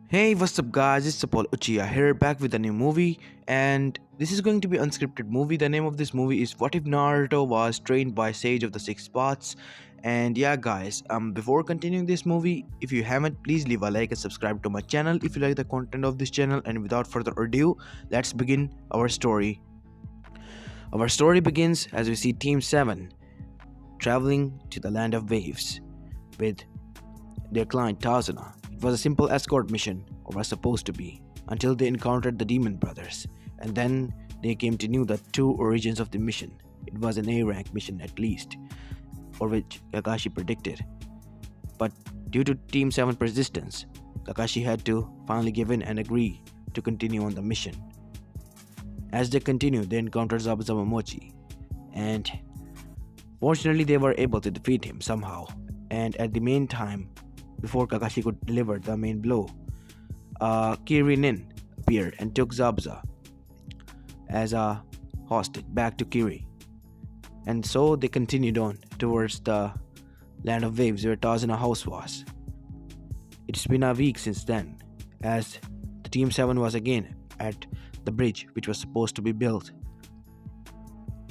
Hey, what's up, guys? It's Paul Uchiha here, back with a new movie, and this is going to be unscripted movie. The name of this movie is "What If Naruto Was Trained by Sage of the Six Paths?" And yeah, guys, before continuing this movie, if you haven't, please leave a like and subscribe to my channel if you like the content of this channel. And without further ado, let's begin our story. Our story begins as we see Team Seven traveling to the land of waves with their client Tazuna. It was a simple escort mission, or was supposed to be, until they encountered the Demon Brothers, and then they came to know the true origins of the mission. It was an A rank mission at least, or which Kakashi predicted. But due to Team 7 persistence, Kakashi had to finally give in and agree to continue on the mission. As they continued, they encountered Zabuza Momochi, and fortunately they were able to defeat him somehow. And at the main time, before Kakashi could deliver the main blow, Kirinin appeared and took Zabuza as a hostage back to Kiri. And so they continued on towards the land of waves where Tazuna house was. It's been a week since then, as the Team 7 was again at the bridge which was supposed to be built.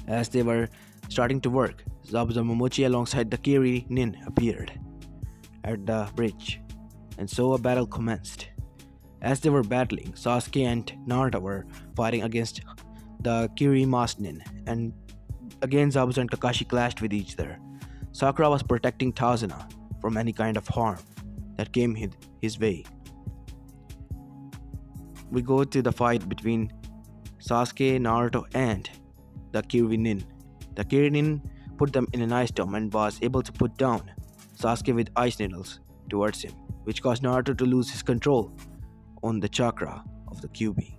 As they were starting to work, Zabuza Momochi alongside the Kirinin appeared at the bridge, and so a battle commenced. As they were battling, Sasuke and Naruto were fighting against the Kiri Masnin, and again Zabuza and Kakashi clashed with each other. Sakura was protecting Tazuna from any kind of harm that came his way. We go to the fight between Sasuke, Naruto, and the Kirinin. The Kirinin put them in an ice dome and was able to put down Sasuke with ice needles towards him, which caused Naruto to lose his control on the chakra of the Kyuubi,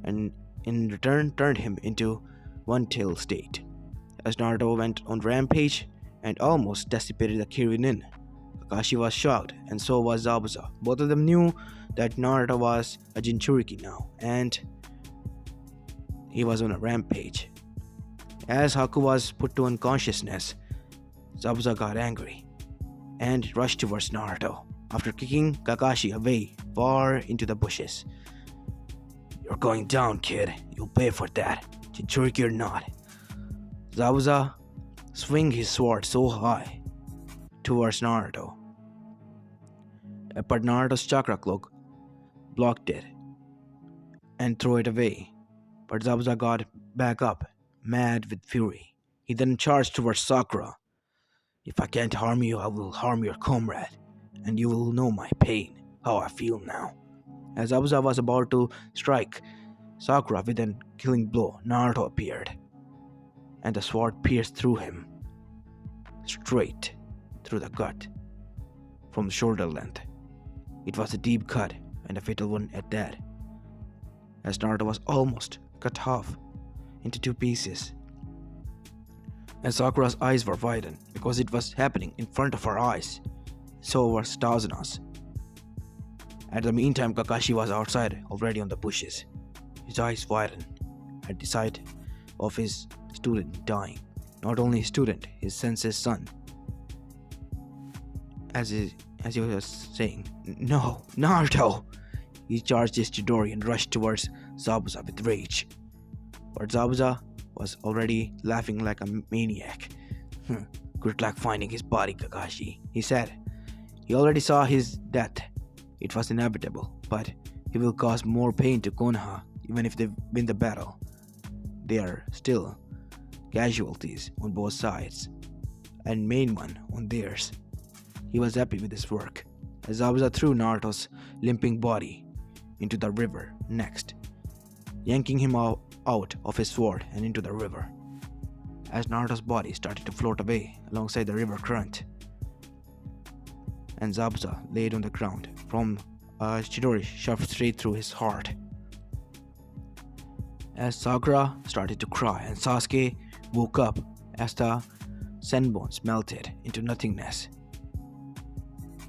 and in return turned him into one-tail state. As Naruto went on rampage and almost decimated the Kirinin, Kakashi was shocked, and so was Zabuza. Both of them knew that Naruto was a Jinchuriki now, and he was on a rampage. As Haku was put to unconsciousness, Zabuza got angry and rushed towards Naruto after kicking Kakashi away far into the bushes. "You're going down, kid. You'll pay for that, Jinchuriki or not." Zabuza swung his sword so high towards Naruto, but Naruto's chakra cloak blocked it and threw it away. But Zabuza got back up, mad with fury. He then charged towards Sakura. "If I can't harm you, I will harm your comrade, and you will know my pain, how I feel now." As Zabuza was about to strike Sakura with a killing blow, Naruto appeared, and the sword pierced through him, straight through the gut, from shoulder length. It was a deep cut, and a fatal one at that, as Naruto was almost cut off into two pieces. And Sakura's eyes were widened because it was happening in front of her eyes. So was Tazuna's. At the meantime, Kakashi was outside, already on the bushes. His eyes widened at the sight of his student dying. Not only his student, his sensei's son. As he was saying, "No, Naruto!" He charged his Chidori and rushed towards Zabuza with rage. But Zabuza was already laughing like a maniac. "Good luck finding his body, Kakashi," he said. He already saw his death. It was inevitable, but he will cause more pain to Konoha even if they win the battle. There are still casualties on both sides, and main one on theirs. He was happy with his work, as Zabuza threw Naruto's limping body into the river next, yanking him out of his sword and into the river, as Naruto's body started to float away alongside the river current, and Zabuza laid on the ground from a Chidori shoved straight through his heart. As Sakura started to cry and Sasuke woke up as the senbones melted into nothingness.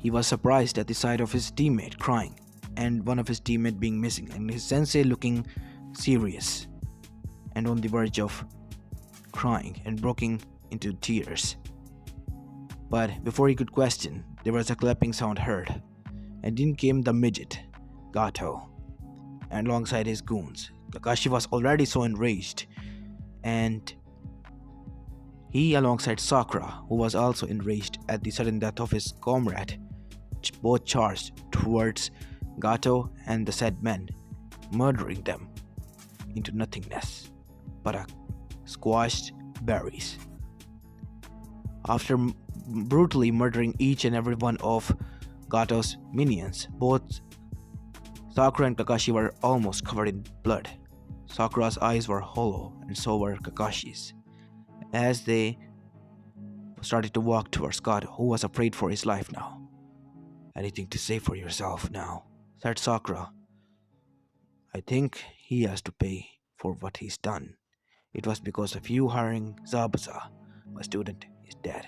He was surprised at the sight of his teammate crying and one of his teammates being missing, and his sensei looking serious and on the verge of crying and breaking into tears. But before he could question, there was a clapping sound heard, and in came the midget Gato, and alongside his goons. Kakashi was already so enraged, and he, alongside Sakura, who was also enraged at the sudden death of his comrade, both charged towards Gato and the said men, murdering them into nothingness but squashed berries. After brutally murdering each and every one of Gato's minions, both Sakura and Kakashi were almost covered in blood. Sakura's eyes were hollow, and so were Kakashi's. As they started to walk towards Gato, who was afraid for his life now. "Anything to say for yourself now?" said Sakura. "I think he has to pay for what he's done. It was because of you hiring Zabuza. My student is dead.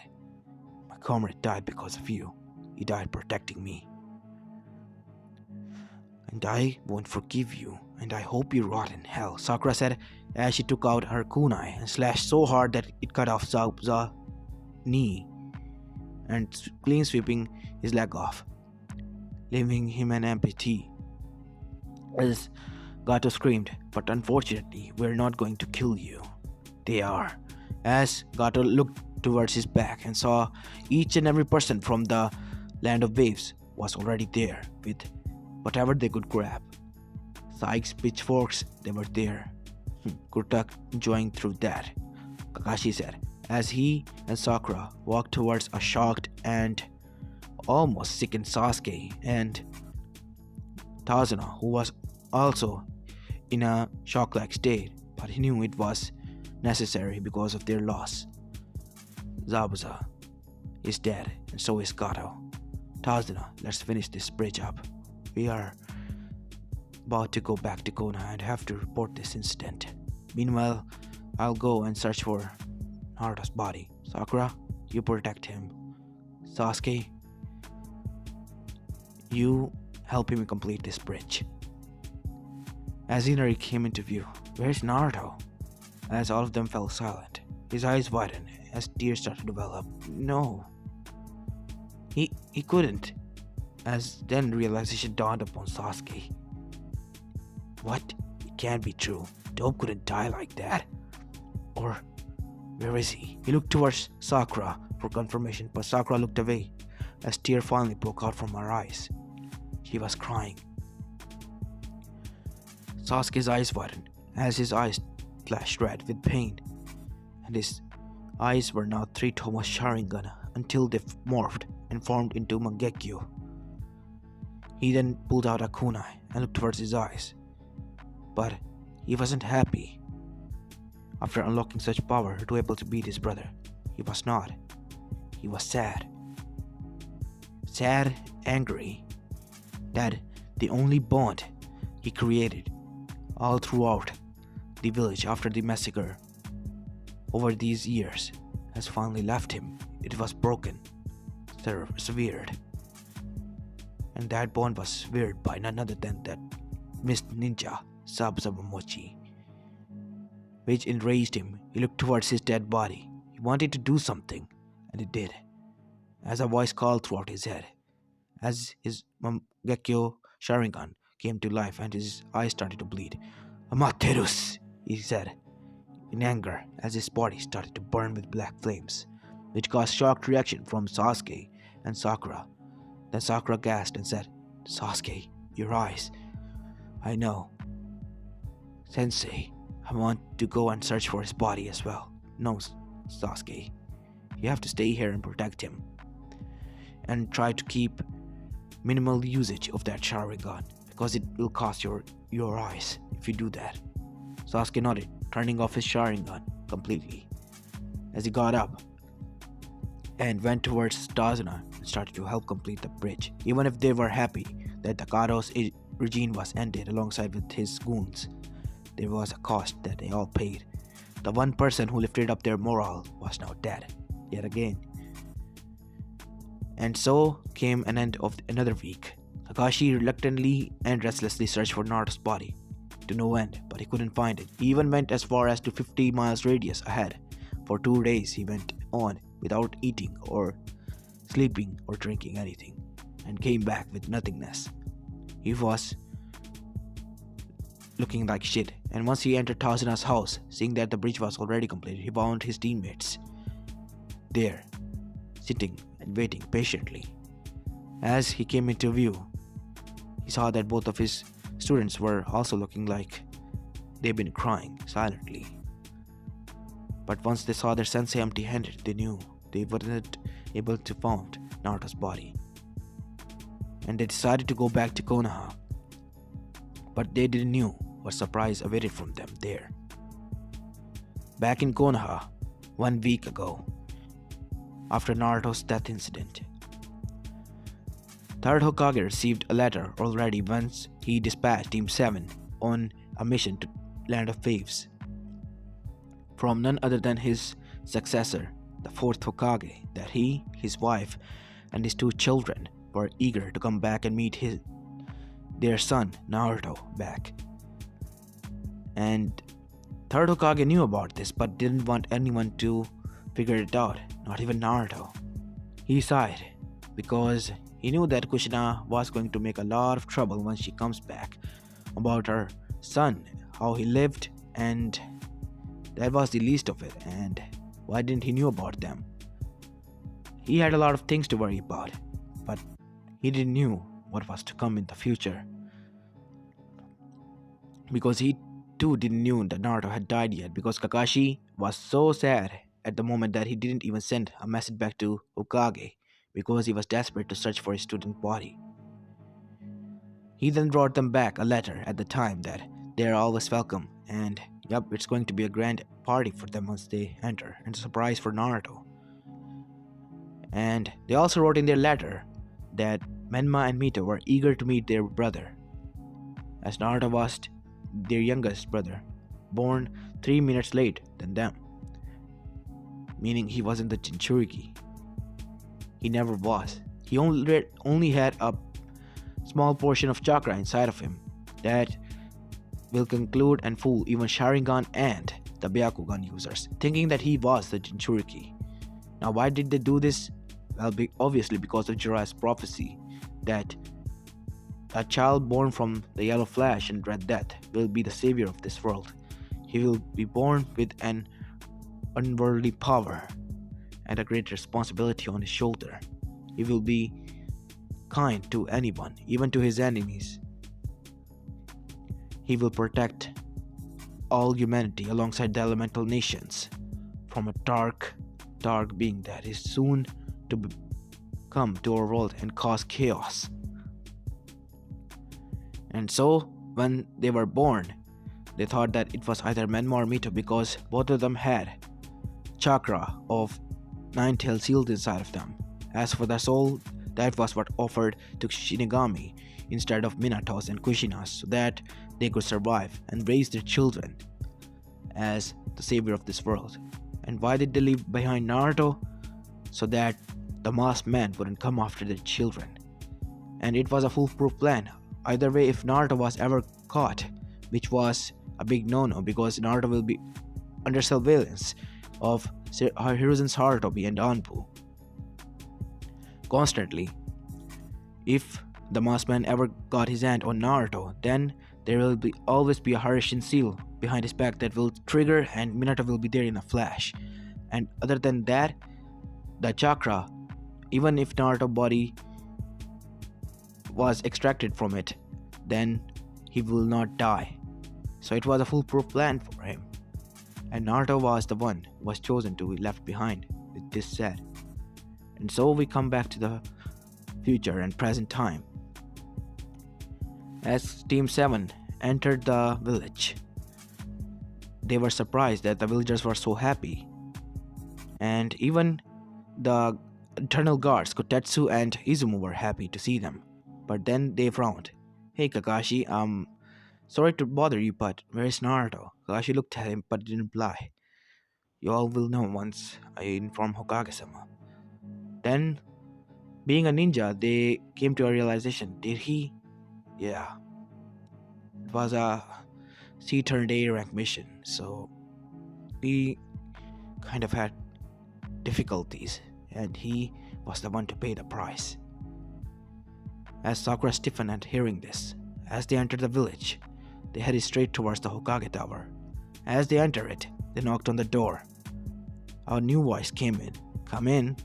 My comrade died because of you. He died protecting me. And I won't forgive you, and I hope you rot in hell," Sakura said as she took out her kunai and slashed so hard that it cut off Zabuza's knee and clean sweeping his leg off, leaving him an amputee. As Gato screamed, "But unfortunately, we're not going to kill you." "They are." As Gato looked towards his back and saw each and every person from the land of waves was already there with whatever they could grab. Sykes, pitchforks, they were there. Good luck enjoying through that," Kakashi said as he and Sakura walked towards a shocked and almost sickened Sasuke and Tazuna, who was also in a shock-like state, but he knew it was necessary because of their loss. "Zabuza is dead, and so is Gato. Tazuna, let's finish this bridge up. We are about to go back to Konoha and have to report this incident. Meanwhile, I'll go and search for Naruto's body. Sakura, you protect him. Sasuke, you help him complete this bridge." As Inari came into view, "Where's Naruto?" As all of them fell silent, his eyes widened as tears started to well up. "No, he couldn't." As then realization dawned upon Sasuke. "What? It can't be true. Dope couldn't die like that. Or where is he?" He looked towards Sakura for confirmation, but Sakura looked away as tears finally broke out from her eyes. She was crying. Sasuke's eyes widened as his eyes flashed red with pain, and his eyes were now 3 Tomo's Sharingan until they morphed and formed into Mangekyo. He then pulled out a kunai and looked towards his eyes, but he wasn't happy. After unlocking such power to able to beat his brother, he was not. He was sad. Sad, angry, that the only bond he created all throughout the village after the massacre over these years has finally left him. It was broken, severed. And that bond was severed by none other than that mist ninja, Sabuzabamochi, which enraged him. He looked towards his dead body. He wanted to do something, and he did, as a voice called throughout his head, as his Mangekyo Sharingan came to life and his eyes started to bleed. "Amaterus," he said in anger as his body started to burn with black flames, which caused shocked reaction from Sasuke and Sakura. Then Sakura gasped and said, "Sasuke, your eyes." "I know. Sensei, I want to go and search for his body as well." "No, Sasuke. You have to stay here and protect him. And try to keep minimal usage of that Sharingan, because it will cost your eyes if you do that." Sasuke nodded, turning off his Sharingan completely as he got up and went towards Tazuna and started to help complete the bridge. Even if they were happy that the Kato's regime was ended alongside with his goons, there was a cost that they all paid. The one person who lifted up their morale was now dead, yet again. And so came an end of another week. Kakashi reluctantly and restlessly searched for Naruto's body to no end, but he couldn't find it. He even went as far as to 50 miles radius ahead. For 2 days he went on without eating or sleeping or drinking anything, and came back with nothingness. He was looking like shit. And once he entered Tazuna's house, seeing that the bridge was already completed, he found his teammates there, sitting and waiting patiently. As he came into view, he saw that both of his students were also looking like they've been crying silently. But once they saw their sensei empty-handed, they knew they weren't able to find Naruto's body. And they decided to go back to Konoha. But they didn't know what surprise awaited from them there. Back in Konoha, 1 week ago, after Naruto's death incident, Third Hokage received a letter already once he dispatched Team 7 on a mission to Land of Waves from none other than his successor, the 4th Hokage, that he, his wife, and his 2 children were eager to come back and meet their son Naruto back. And 3rd Hokage knew about this but didn't want anyone to figure it out, not even Naruto. He sighed because he knew that Kushina was going to make a lot of trouble when she comes back about her son, how he lived, and that was the least of it. And why didn't he knew about them? He had a lot of things to worry about, but he didn't knew what was to come in the future, because he too didn't knew that Naruto had died yet, because Kakashi was so sad at the moment that he didn't even send a message back to Hokage because he was desperate to search for his student body. He then brought them back a letter at the time that they are always welcome, and yep, it's going to be a grand party for them once they enter, and a surprise for Naruto. And they also wrote in their letter that Menma and Mito were eager to meet their brother, as Naruto was their youngest brother, born 3 minutes late than them, meaning he wasn't the Jinchuriki. He never was. He only had a small portion of chakra inside of him that will conclude and fool even Sharingan and the Byakugan users, thinking that he was the Jinchuriki. Now why did they do this? Well, obviously because of Jiraiya's prophecy that a child born from the Yellow Flash and Red Death will be the savior of this world. He will be born with an unworldly power and a great responsibility on his shoulder. He will be kind to anyone, even to his enemies. He will protect all humanity alongside the elemental nations from a dark being that is soon to come to our world and cause chaos. And so, when they were born, they thought that it was either Menma or Mito because both of them had chakra of 9-tailed sealed inside of them. As for the soul, that was what offered to Shinigami instead of Minato's and Kushina's, so that they could survive and raise their children as the savior of this world. And why did they leave behind Naruto? So that the masked man wouldn't come after their children. And it was a foolproof plan. Either way, if Naruto was ever caught, which was a big no-no because Naruto will be under surveillance of Hiruzen's Harutobi and Anpu constantly. If the masked man ever got his hand on Naruto, then there will always be a Harishin seal behind his back that will trigger, and Minato will be there in a flash. And other than that, the chakra, even if Naruto's body was extracted from it, then he will not die. So it was a foolproof plan for him. And Naruto was the one who was chosen to be left behind with this said. And so we come back to the future and present time. As Team 7 entered the village, they were surprised that the villagers were so happy. And even the internal guards, Kotetsu and Izumo, were happy to see them. But then they frowned. Hey Kakashi, sorry to bother you, but where is Naruto? Kakashi looked at him but didn't reply. You all will know once I inform Hokage-sama. Then, being a ninja, they came to a realization. Did he? Yeah. It was a C-turned-A rank mission, so he kind of had difficulties, and he was the one to pay the price. As Sakura stiffened at hearing this, as they entered the village, They headed straight towards the Hokage Tower. As they entered it, they knocked on the door. A new voice came in. "Come in."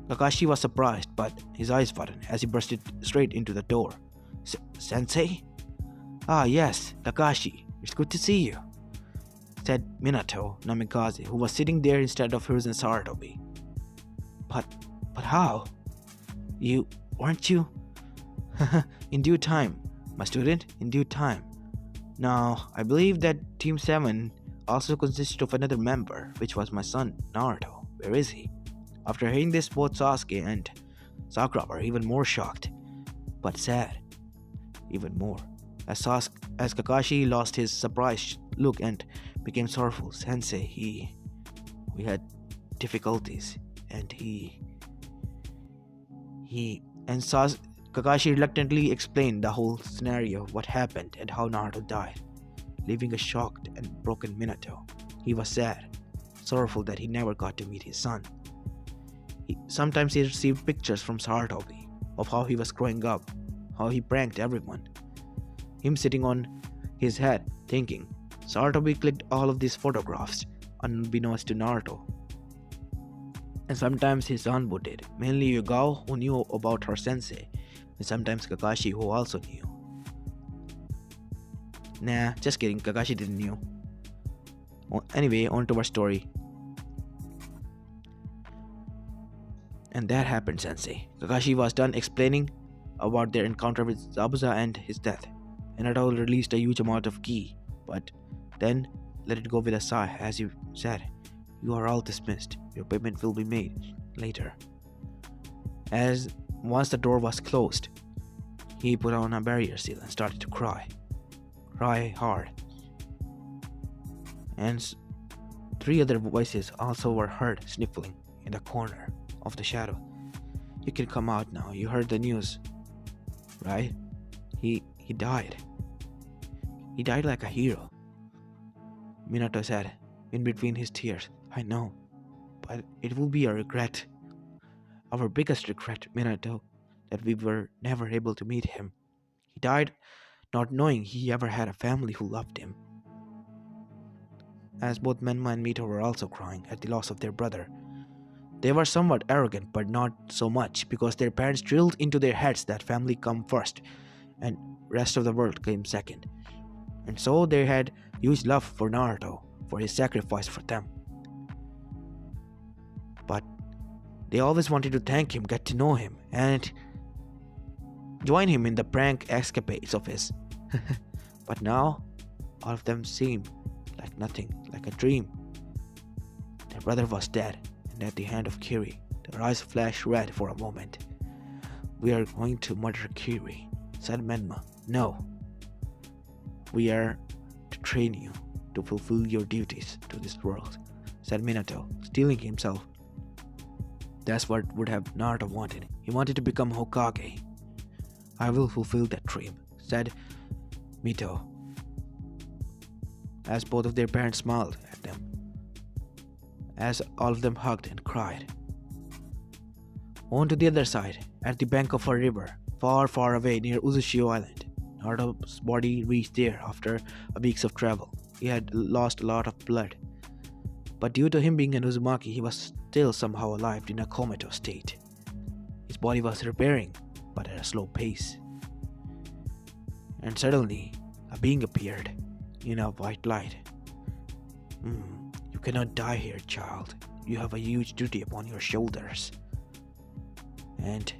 Kakashi was surprised, but his eyes widened as he burst straight into the door. "Sensei?" "Ah, yes, Kakashi. It's good to see you," said Minato Namikaze, who was sitting there instead of Hiruzen Sarutobi. But how? Weren't you? In due time, my student, in due time. Now, I believe that Team 7 also consisted of another member, which was my son, Naruto. Where is he?" After hearing this, both Sasuke and Sakura were even more shocked, but sad, even more. As Kakashi lost his surprised look and became sorrowful, "Sensei, we had difficulties, and Kakashi reluctantly explained the whole scenario of what happened and how Naruto died, leaving a shocked and broken Minato. He was sad, sorrowful that he never got to meet his son. Sometimes he received pictures from Sarutobi of how he was growing up, how he pranked everyone. Him sitting on his head, thinking. Sarutobi clicked all of these photographs, unbeknownst to Naruto. And sometimes his son did, mainly Yugao, who knew about her sensei, and sometimes Kakashi, who also knew. Nah, just kidding, Kakashi didn't know. Anyway, on to our story. And that happened, Sensei. Kakashi was done explaining about their encounter with Zabuza and his death. And Naruto released a huge amount of ki, but then let it go with a sigh as he said, "You are all dismissed. Your payment will be made later." As once the door was closed, he put on a barrier seal and started to cry hard. And three other voices also were heard sniffling in the corner of the shadow. "You can come out now. You heard the news, right? He died. He died like a hero," Minato said in between his tears. "I know, but it will be a regret. Our biggest regret, Minato, that we were never able to meet him. He died not knowing he ever had a family who loved him." As both Menma and Mito were also crying at the loss of their brother. They were somewhat arrogant, but not so much, because their parents drilled into their heads that family come first and rest of the world came second. And so they had huge love for Naruto, for his sacrifice for them. But they always wanted to thank him, get to know him, and join him in the prank escapades of his. But now, all of them seemed like nothing, like a dream. Their brother was dead, and at the hand of Kiri, their eyes flashed red for a moment. "We are going to murder Kiri," said Menma. "No. We are to train you to fulfill your duties to this world," said Minato, steeling himself. That's what would have Naruto wanted. He wanted to become Hokage. "I will fulfill that dream," said Mito, as both of their parents smiled at them, as all of them hugged and cried. On to the other side, at the bank of a river, far, far away near Uzushio Island, Naruto's body reached there after a week of travel. He had lost a lot of blood, but due to him being an Uzumaki, he was still somehow alive in a comatose state. His body was repairing, but at a slow pace. And suddenly, a being appeared in a white light. "You cannot die here, child. You have a huge duty upon your shoulders. And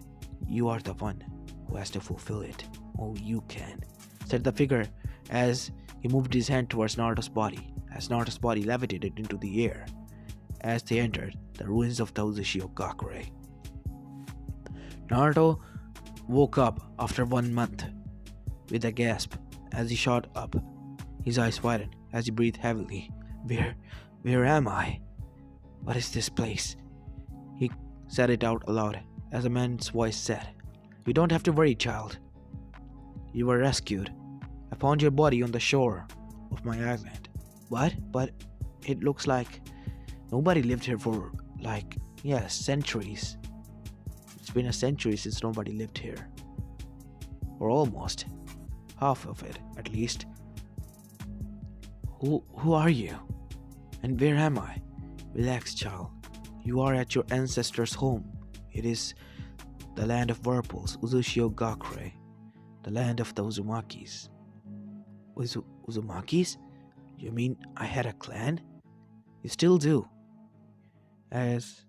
you are the one who has to fulfill it. Oh, you can," said the figure as he moved his hand towards Naruto's body, as Naruto's body levitated into the air as they entered the ruins of the Uzushio Gakure. Naruto woke up after 1 month with a gasp as he shot up. His eyes widened as he breathed heavily. Where am I? What is this place?" He said it out aloud as a man's voice said, "You don't have to worry, child. You were rescued. I found your body on the shore of my island." "What? But it looks like nobody lived here for centuries. It's been a century since nobody lived here. Or almost. half of it at least. Who are you? And where am I? Relax, child. You are at your ancestors' home. It is the land of whirlpools, Uchiha, the land of the Uzumakis. Uzumakis? You mean I had a clan? You still do. As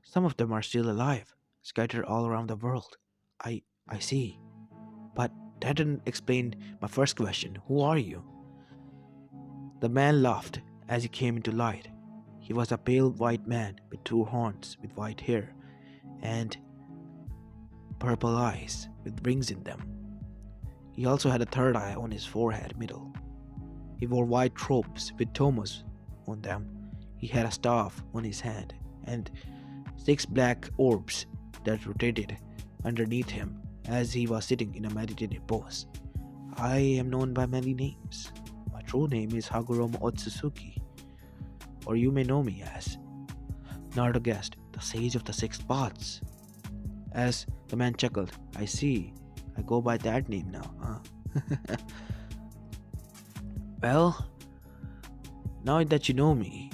some of them are still alive, scattered all around the world. I see. But that didn't explain my first question. Who are you? The man laughed as he came into light. He was a pale white man with two horns, with white hair, and purple eyes with rings in them. He also had a third eye on his forehead middle. He wore white robes with tomos on them. He had a staff on his hand and 6 black orbs that rotated underneath him as he was sitting in a meditative pose. I am known by many names. My true name is Hagoromo Otsutsuki, or you may know me as Naruto guessed, the Sage of the Six Paths. As the man chuckled, I see. I go by that name now, huh? Well, now that you know me,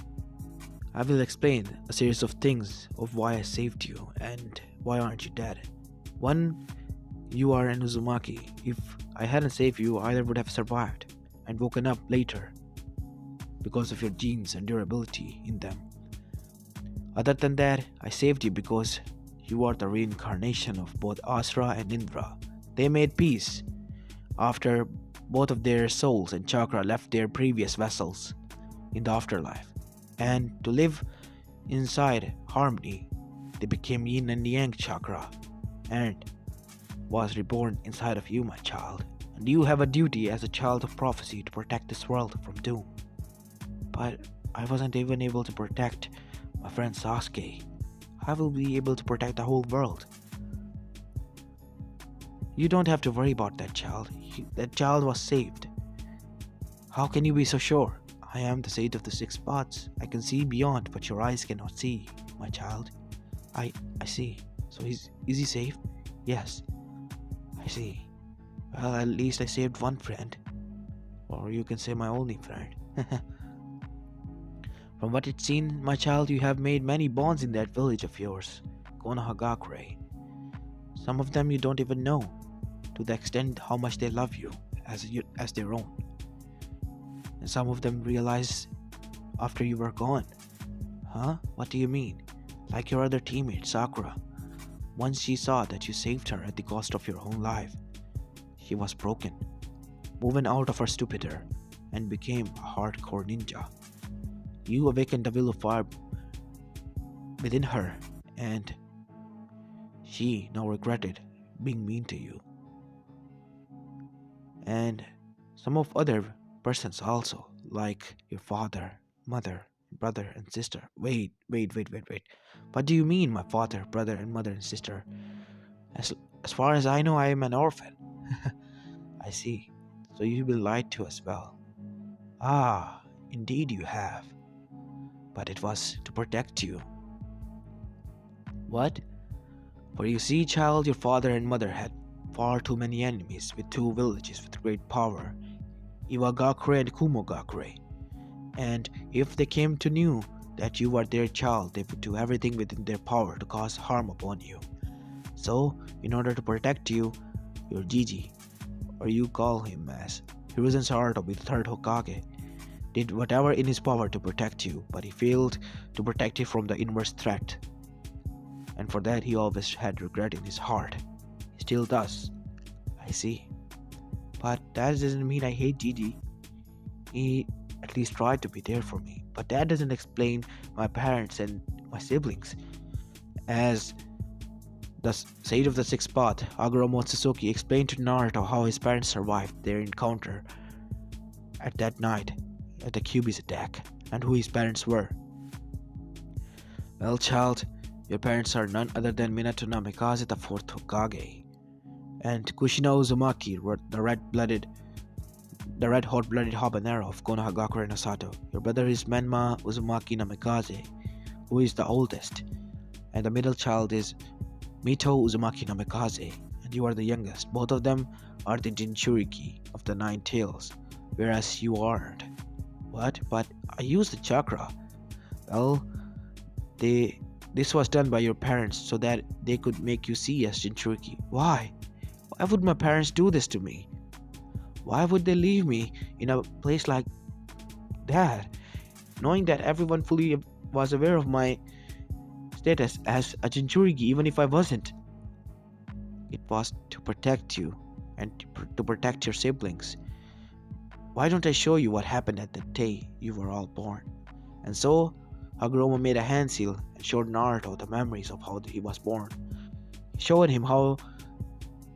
I will explain a series of things of why I saved you and why aren't you dead. One, you are an Uzumaki. If I hadn't saved you, either would have survived and woken up later because of your genes and durability in them. Other than that, I saved you because you are the reincarnation of both Asura and Indra. They made peace after both of their souls and chakra left their previous vessels in the afterlife. And to live inside harmony, they became yin and yang chakra and was reborn inside of you, my child. And you have a duty as a child of prophecy to protect this world from doom. But I wasn't even able to protect my friend Sasuke. I will be able to protect the whole world. You don't have to worry about that child. That child was saved. How can you be so sure? I am the Sage of the Six Paths. I can see beyond what your eyes cannot see, my child. I see. So is he safe? Yes. I see. Well, at least I saved one friend. Or you can say my only friend. From what it's seen, my child, you have made many bonds in that village of yours, Konohagakure. Some of them you don't even know, to the extent how much they love you as their own. And some of them realize after you were gone. Huh? What do you mean? Like your other teammate, Sakura. Once she saw that you saved her at the cost of your own life, she was broken, moving out of her stupidity, and became a hardcore ninja. You awakened the will of fire within her, and she now regretted being mean to you. And some of other persons also, like your father, mother, brother, and sister. Wait. What do you mean, my father, brother, and mother and sister? As far as I know, I am an orphan. I see. So you've been lied to as well. Ah, indeed you have. But it was to protect you. What? For you see, child, your father and mother had far too many enemies with 2 villages with great power, Iwagakure and Kumogakure. And if they came to know that you were their child, they would do everything within their power to cause harm upon you. So, in order to protect you, your Jiji, or you call him as Hiruzen Sarutobi, the 3rd Hokage, did whatever in his power to protect you, but he failed to protect you from the inverse threat. And for that he always had regret in his heart. He still does. I see. But that doesn't mean I hate Gigi. He at least tried to be there for me. But that doesn't explain my parents and my siblings. As the Sage of the Sixth Path, Hagoromo Otsutsuki, explained to Naruto how his parents survived their encounter at that night at the Kyuubi's attack, and who his parents were. Well, child, your parents are none other than Minato Namikaze, the 4th Hokage, and Kushina Uzumaki, the red hot-blooded habanero of Konohagakure no Sato. Your brother is Menma Uzumaki Namikaze, who is the oldest, and the middle child is Mito Uzumaki Namikaze, and you are the youngest. Both of them are the Jinchuriki of the Nine Tails, whereas you aren't. What? But I used the chakra. Well, they this was done by your parents so that they could make you see as Jinchuriki. Why? Why would my parents do this to me? Why would they leave me in a place like that, knowing that everyone fully was aware of my status as a Jinchuriki, even if I wasn't? It was to protect you and to protect your siblings. Why don't I show you what happened at the day you were all born? And so, Hagoromo made a hand seal and showed Naruto the memories of how he was born. He showed him how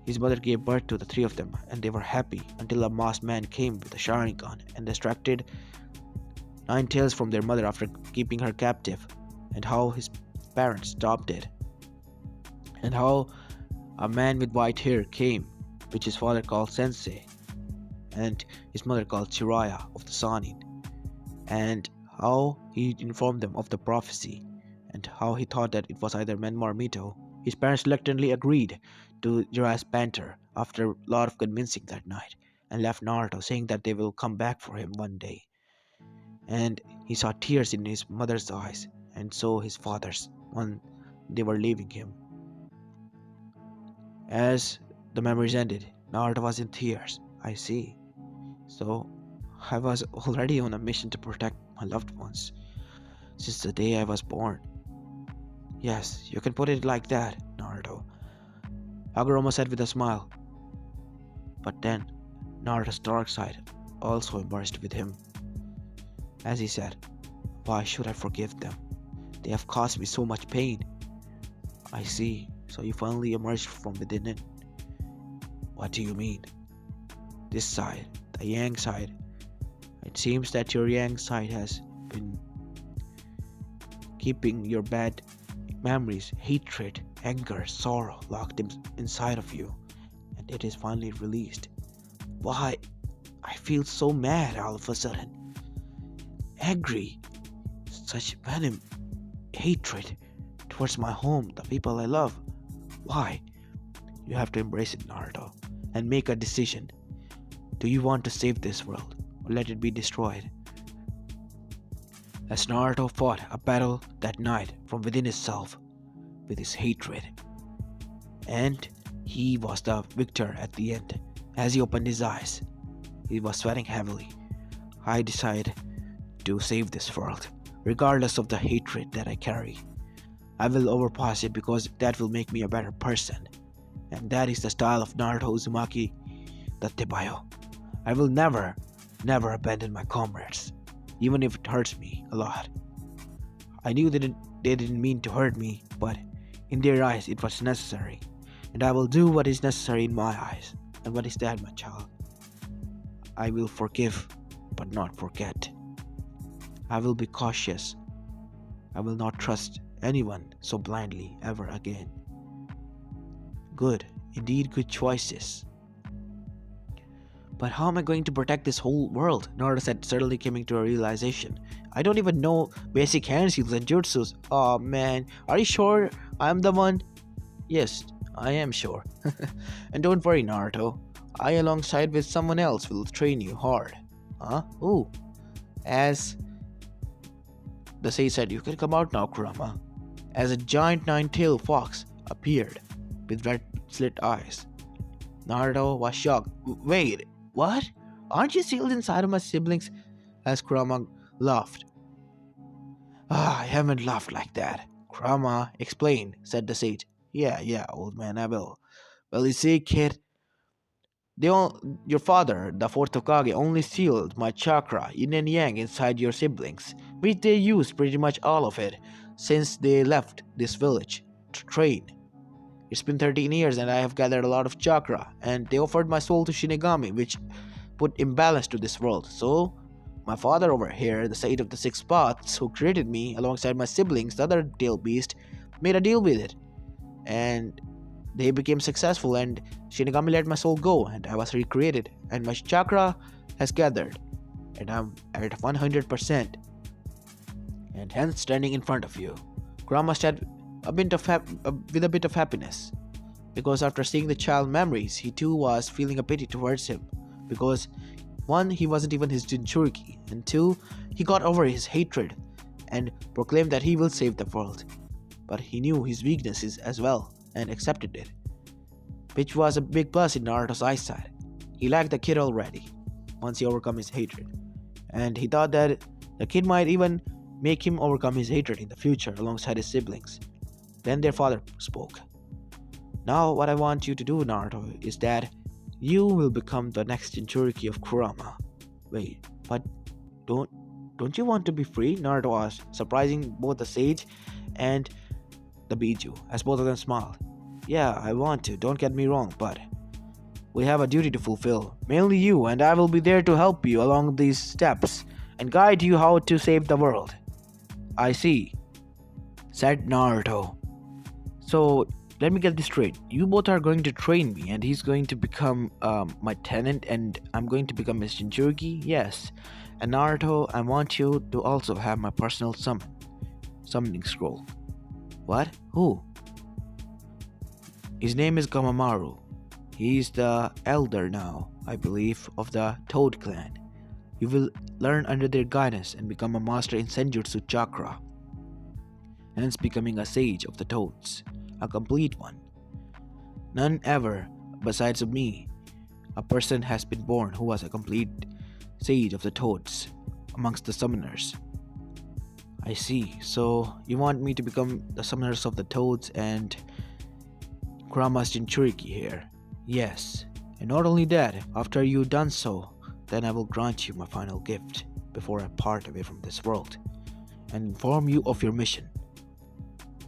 his mother gave birth to the three of them, and they were happy until a masked man came with a Sharingan and distracted Nine Tails from their mother after keeping her captive, and how his parents stopped it, and how a man with white hair came, which his father called Sensei, and his mother called Chiraya of the Sanin, and how he informed them of the prophecy, and how he thought that it was either Menma or Mito. His parents reluctantly agreed to Jiraiya's banter after a lot of convincing that night, and left Naruto saying that they will come back for him one day. And he saw tears in his mother's eyes, and so his father's when they were leaving him. As the memories ended, Naruto was in tears. I see. So, I was already on a mission to protect my loved ones since the day I was born. Yes, you can put it like that, Naruto, Hagoromo said with a smile. But then, Naruto's dark side also emerged with him. As he said, why should I forgive them? They have caused me so much pain. I see, so you finally emerged from within it. What do you mean? This side, the Yang side. It seems that your Yang side has been keeping your bad memories, hatred, anger, sorrow locked inside of you, and it is finally released. Why? I feel so mad all of a sudden. Angry. Such venom, hatred towards my home, the people I love. Why? You have to embrace it, Naruto, and make a decision. Do you want to save this world, or let it be destroyed? As Naruto fought a battle that night from within himself with his hatred, and he was the victor at the end. As he opened his eyes, he was sweating heavily. I decided to save this world, regardless of the hatred that I carry. I will overpass it because that will make me a better person, and that is the style of Naruto Uzumaki, the Tebayo. I will never abandon my comrades, even if it hurts me a lot. I knew that they didn't mean to hurt me, but in their eyes it was necessary, and I will do what is necessary in my eyes. And what is that, my child? I will forgive, but not forget. I will be cautious. I will not trust anyone so blindly ever again. Good, indeed good choices. But how am I going to protect this whole world? Naruto said, suddenly coming to a realization. I don't even know basic hand seals and jutsus. Oh man, are you sure I'm the one? Yes, I am sure. And don't worry, Naruto. I alongside with someone else will train you hard. Huh? Ooh. As the sage said, you can come out now, Kurama. As a giant nine-tailed fox appeared with red slit eyes. Naruto was shocked. Wait, what? Aren't you sealed inside of my siblings? As Kurama laughed. I haven't laughed like that. Kurama, explain, said the sage. Yeah, old man, I will. Well, you see, kid, your father, the fourth Hokage, only sealed my chakra, yin and yang, inside your siblings, which they used pretty much all of it since they left this village to train. It's been 13 years and I have gathered a lot of chakra, and they offered my soul to Shinigami, which put imbalance to this world. So, my father over here, the Sage of the Six Spots, who created me alongside my siblings, the other tail beast, made a deal with it. And they became successful, and Shinigami let my soul go, and I was recreated, and my chakra has gathered, and I'm at 100%, and hence standing in front of you. Kurama said with a bit of happiness. because after seeing the child memories, he too was feeling a pity towards him because one, he wasn't even his Jinchuriki, and two, he got over his hatred and proclaimed that he will save the world. But he knew his weaknesses as well and accepted it, which was a big plus in Naruto's eyesight. He liked the kid already once he overcome his hatred, and he thought that the kid might even make him overcome his hatred in the future alongside his siblings. Then their father spoke. Now what I want you to do, Naruto, is that you will become the next Jinchuriki of Kurama. Wait, but don't you want to be free? Naruto asked, surprising both the sage and the Biju, as both of them smiled. Yeah, I want to, don't get me wrong, but we have a duty to fulfill. Mainly you, and I will be there to help you along these steps and guide you how to save the world. I see, said Naruto. So, let me get this straight. You both are going to train me, and he's going to become my tenant, and I'm going to become his Jinchuriki? Yes. And Naruto, I want you to also have my personal summoning scroll. What? Who? His name is Gamamaru. He's the elder now, I believe, of the Toad clan. You will learn under their guidance and become a master in Senjutsu Chakra, hence becoming a sage of the Toads, a complete one. None ever, besides of me, a person has been born who was a complete sage of the Toads amongst the summoners. I see, so you want me to become the summoners of the Toads and Kurama's Jinchuriki here? Yes, and not only that, after you've done so, then I will grant you my final gift before I part away from this world and inform you of your mission.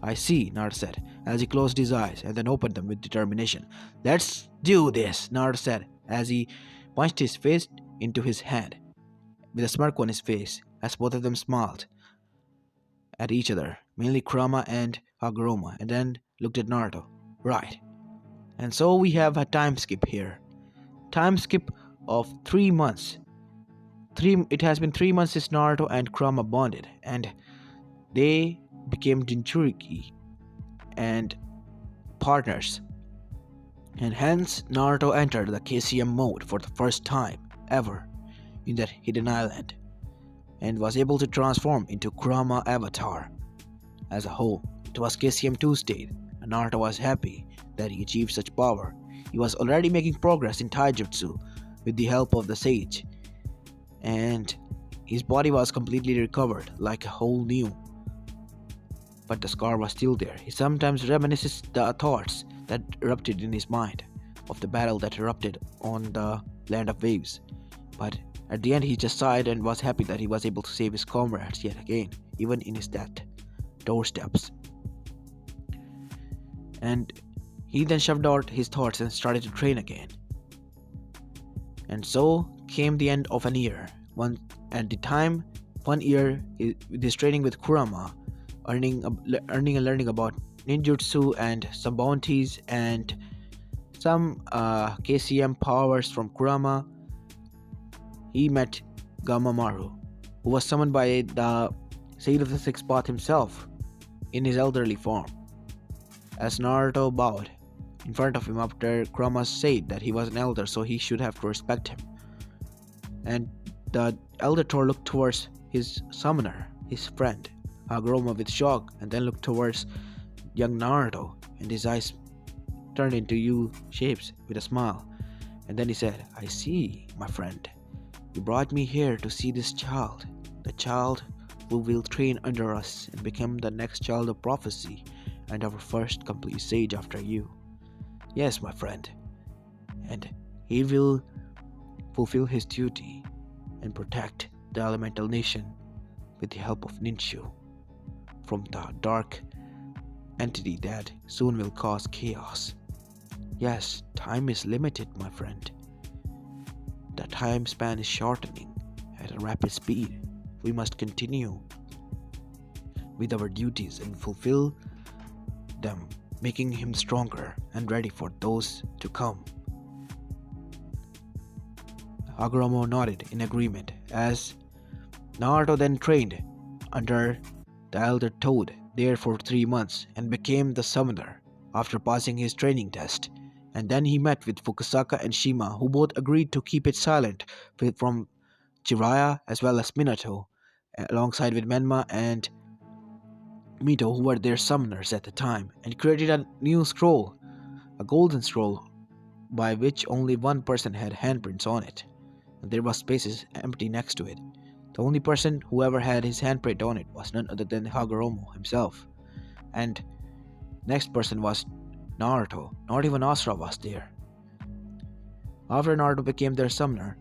I see, Naruto said, as he closed his eyes and then opened them with determination. Let's do this, Naruto said, as he punched his fist into his hand, with a smirk on his face, as both of them smiled at each other, mainly Kurama and Hagoromo, and then looked at Naruto. Right. And so we have a time skip here. Time skip of 3 months. It has been 3 months since Naruto and Kurama bonded, and they became Jinchuriki and partners. And hence Naruto entered the KCM mode for the first time ever in that hidden island, and was able to transform into Kurama avatar. As a whole, it was KCM 2 state, and Naruto was happy that he achieved such power. He was already making progress in taijutsu with the help of the sage, and his body was completely recovered like a whole new. But the scar was still there. He sometimes reminisces the thoughts that erupted in his mind of the battle that erupted on the land of waves. But at the end he just sighed and was happy that he was able to save his comrades yet again, even in his death doorsteps. And he then shoved out his thoughts and started to train again. And so came the end of an year. At the time, 1 year with his training with Kurama, earning and learning about ninjutsu and some bounties and some KCM powers from Kurama, he met Gamamaru, who was summoned by the Sage of the Sixth Path himself in his elderly form. As Naruto bowed in front of him after Kurama said that he was an elder, so he should have to respect him. And the elder Tor looked towards his summoner, his friend, Hagoromo, with shock, and then looked towards young Naruto, and his eyes turned into U shapes with a smile. And then he said, I see, my friend. You brought me here to see this child, the child who will train under us and become the next child of prophecy and our first complete sage after you. Yes, my friend. And he will fulfill his duty and protect the elemental nation with the help of Ninshu from the dark entity that soon will cause chaos. Yes, time is limited, my friend. The time span is shortening at a rapid speed. We must continue with our duties and fulfill them, making him stronger and ready for those to come. Hagoromo nodded in agreement as Naruto then trained under the Elder Toad there for 3 months and became the summoner after passing his training test. And then he met with Fukusaka and Shima, who both agreed to keep it silent from Jiraiya as well as Minato, alongside with Menma and Mito, who were their summoners at the time, and created a new scroll, a golden scroll, by which only one person had handprints on it, and there was spaces empty next to it. The only person who ever had his handprint on it was none other than Hagoromo himself, and next person was Naruto. Not even Asura was there. After Naruto became their summoner,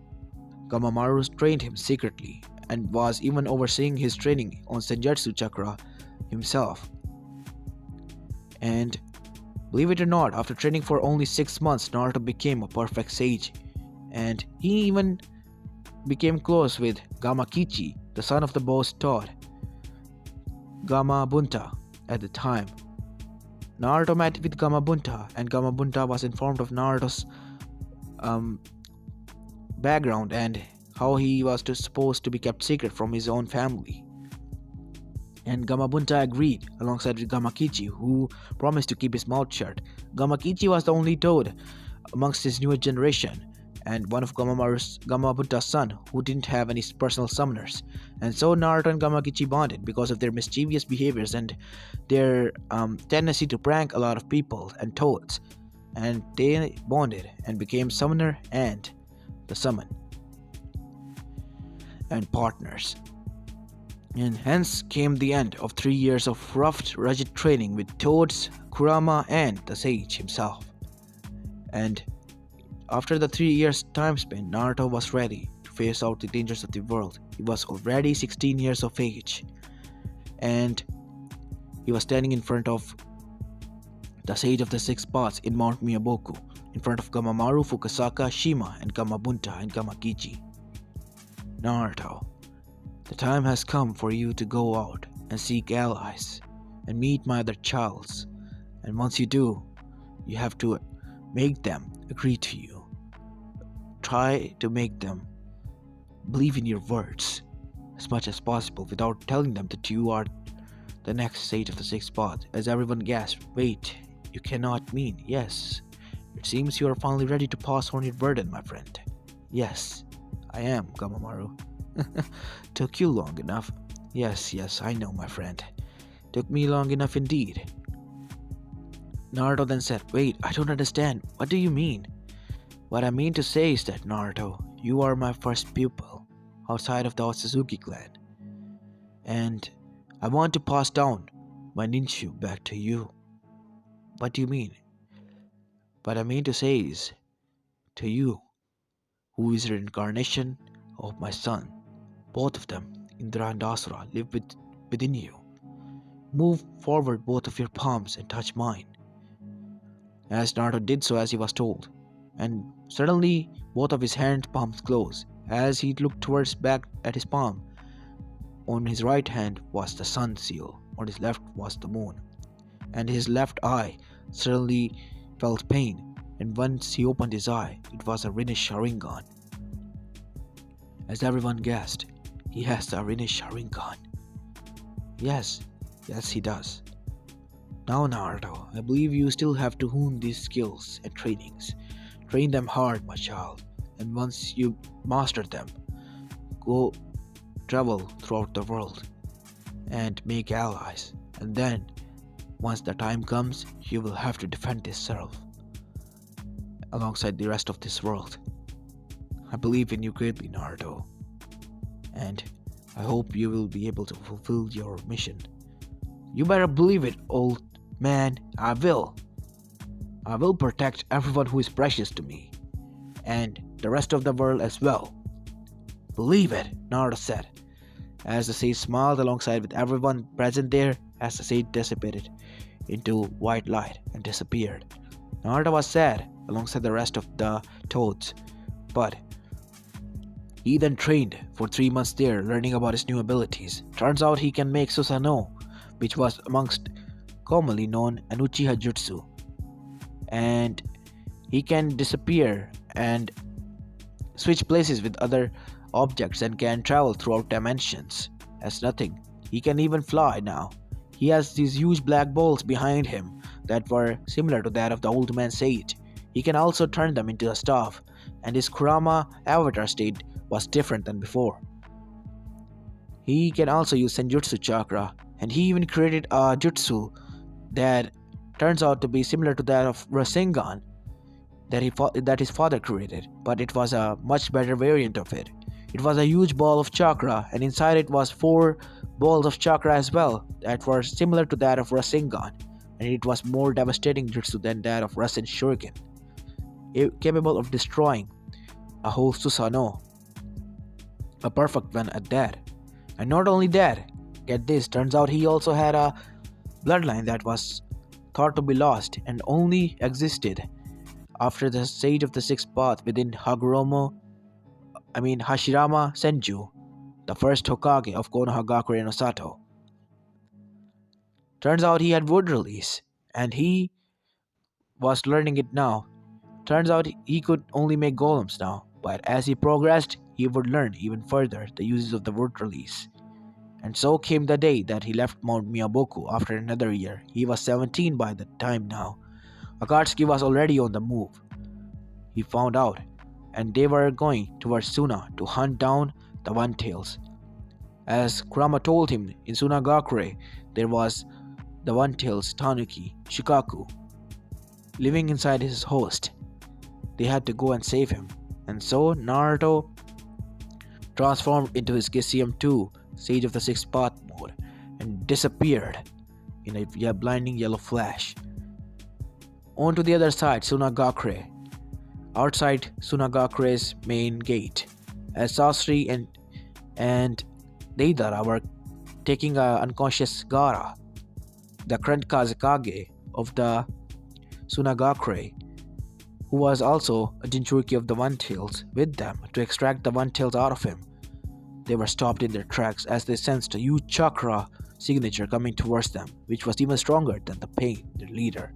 Gamamaru trained him secretly and was even overseeing his training on Senjutsu Chakra himself. And believe it or not, after training for only 6 months, Naruto became a perfect sage, and he even became close with Gamakichi, the son of the boss Todd, Gamabunta at the time. Naruto met with Gamabunta, and Gamabunta was informed of Naruto's background and how he was supposed to be kept secret from his own family. And Gamabunta agreed, alongside with Gamakichi, who promised to keep his mouth shut. Gamakichi was the only Toad amongst his newer generation, and one of Gamabunta's son, who didn't have any personal summoners. And so Naruto and Gamakichi bonded because of their mischievous behaviors and their tendency to prank a lot of people and Toads. And they bonded and became summoner and the summon and partners. And hence came the end of 3 years of rough, rugged training with Toads, Kurama, and the sage himself. And after the 3 years time spent, Naruto was ready to face out the dangers of the world. He was already 16 years of age, and he was standing in front of the Sage of the Six Paths in Mount Miyaboku, in front of Gamamaru, Fukusaka, Shima, and Gamabunta and Gamakichi. Naruto, the time has come for you to go out and seek allies and meet my other childs. And once you do, you have to make them agree to you. Try to make them believe in your words as much as possible without telling them that you are the next Sage of the Six Paths. As everyone gasped, wait, you cannot mean, yes. It seems you are finally ready to pass on your burden, my friend. Yes, I am, Gamamaru. Took you long enough. Yes, I know, my friend. Took me long enough indeed. Naruto then said, wait, I don't understand. What do you mean? What I mean to say is that, Naruto, you are my first pupil outside of the Otsutsuki clan. And I want to pass down my ninju back to you. What do you mean? What I mean to say is, to you, who is the reincarnation of my son, both of them, Indra and Asura, live within you. Move forward both of your palms and touch mine. As Naruto did so as he was told, and suddenly both of his hand palms closed. As he looked towards back at his palm, on his right hand was the sun seal, on his left was the moon, and his left eye suddenly felt pain, and once he opened his eye, it was a Rinish Sharingan. As everyone guessed, he has the Rinish Sharingan. Yes, he does. Now Naruto, I believe you still have to hone these skills and trainings. Train them hard, my child, and once you master them, go travel throughout the world and make allies. And then, once the time comes, you will have to defend yourself alongside the rest of this world. I believe in you greatly, Naruto, and I hope you will be able to fulfill your mission. You better believe it, old man. I will. I will protect everyone who is precious to me, and the rest of the world as well. Believe it, Naruto said, as the sage smiled alongside with everyone present there as the sage dissipated into white light and disappeared. Naruto was sad alongside the rest of the Toads, but he then trained for 3 months there, learning about his new abilities. Turns out he can make Susanoo, which was amongst commonly known an Uchiha Jutsu, and he can disappear and switch places with other objects and can travel throughout dimensions as nothing. He can even fly now. He has these huge black balls behind him that were similar to that of the old man sage. He can also turn them into a staff, and his Kurama avatar state was different than before. He can also use Senjutsu chakra, and he even created a jutsu that turns out to be similar to that of Rasengan that his father created, but it was a much better variant of it. It was a huge ball of chakra, and inside it was four balls of chakra as well that were similar to that of Rasengan, and it was more devastating jutsu than that of Rasen Shuriken, capable of destroying a whole Susanoo, a perfect one at that. And not only that, get this, turns out he also had a bloodline that was thought to be lost and only existed after the Sage of the Sixth Path within Hashirama Senju, the first Hokage of Konohagakure no Sato. Turns out he had wood release, and he was learning it now. Turns out he could only make golems now, but as he progressed, he would learn even further the uses of the wood release. And so came the day that he left Mount Miyaboku after another year. He was 17 by the time now. Akatsuki was already on the move. He found out, and they were going towards Suna to hunt down the One-Tails. As Kurama told him, in Sunagakure there was the One-Tails Tanuki, Shikaku, living inside his host. They had to go and save him. And so Naruto transformed into his Gisiem 2 Sage of the Sixth Path mode and disappeared in a blinding yellow flash. On to the other side, Sunagakure. Outside Sunagakure's main gate, as Sasori and Deidara were taking an unconscious Gaara, the current Kazekage of the Sunagakure, who was also a Jinchuriki of the One-Tails, with them to extract the One-Tails out of him. They were stopped in their tracks as they sensed a huge chakra signature coming towards them, which was even stronger than the pain, their leader.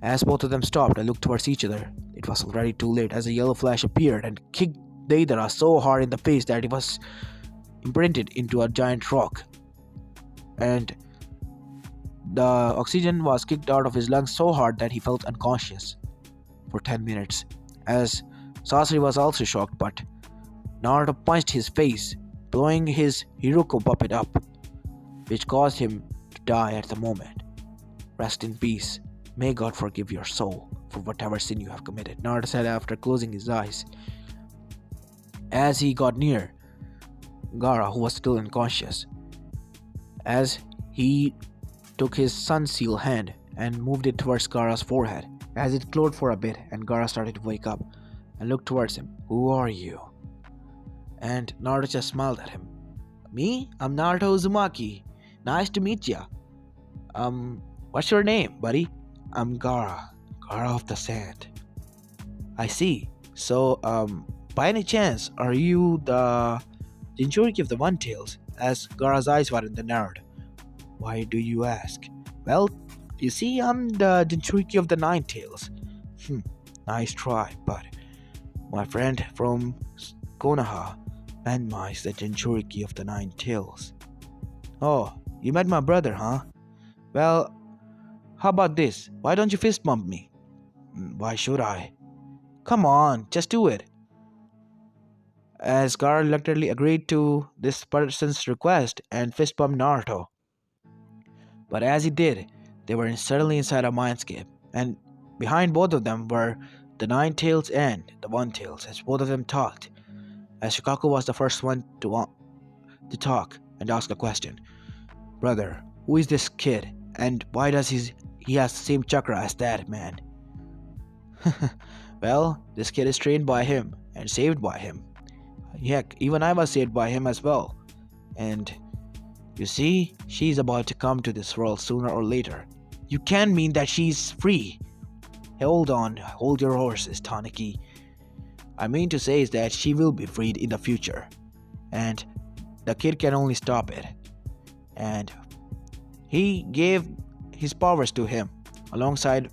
As both of them stopped and looked towards each other, it was already too late as a yellow flash appeared and kicked Deidara so hard in the face that he was imprinted into a giant rock. And the oxygen was kicked out of his lungs so hard that he felt unconscious for 10 minutes. As Sasori was also shocked, but Naruto punched his face, blowing his Hiruko puppet up, which caused him to die at the moment. Rest in peace. May God forgive your soul for whatever sin you have committed, Naruto said after closing his eyes. As he got near Gaara, who was still unconscious, as he took his sun seal hand and moved it towards Gaara's forehead, as it glowed for a bit and Gaara started to wake up and looked towards him. Who are you? And Naruto just smiled at him. Me? I'm Naruto Uzumaki. Nice to meet ya. What's your name, buddy? I'm Gaara of the Sand. I see. So, by any chance, are you the Jinchuriki of the One-Tails? As Gaara's eyes widened and narrowed. Why do you ask? Well, you see, I'm the Jinchuriki of the Nine-Tails. Nice try, but my friend from Konoha Manma is the Jinchuriki of the Nine-Tails. Oh, you met my brother, huh? Well, how about this? Why don't you fist bump me? Why should I? Come on, just do it. As Gaara reluctantly agreed to this person's request and fist bumped Naruto. But as he did, they were suddenly inside a mindscape, and behind both of them were the Nine-Tails and the One-Tails, as both of them talked. As Shikaku was the first one to talk and ask a question. Brother, who is this kid, and why does he has the same chakra as that man? Well, this kid is trained by him and saved by him. Heck, even I was saved by him as well. And you see, she's about to come to this world sooner or later. You can't mean that she's free. Hold on, hold your horses, Tanuki. I mean to say is that she will be freed in the future. And the kid can only stop it. And he gave his powers to him, alongside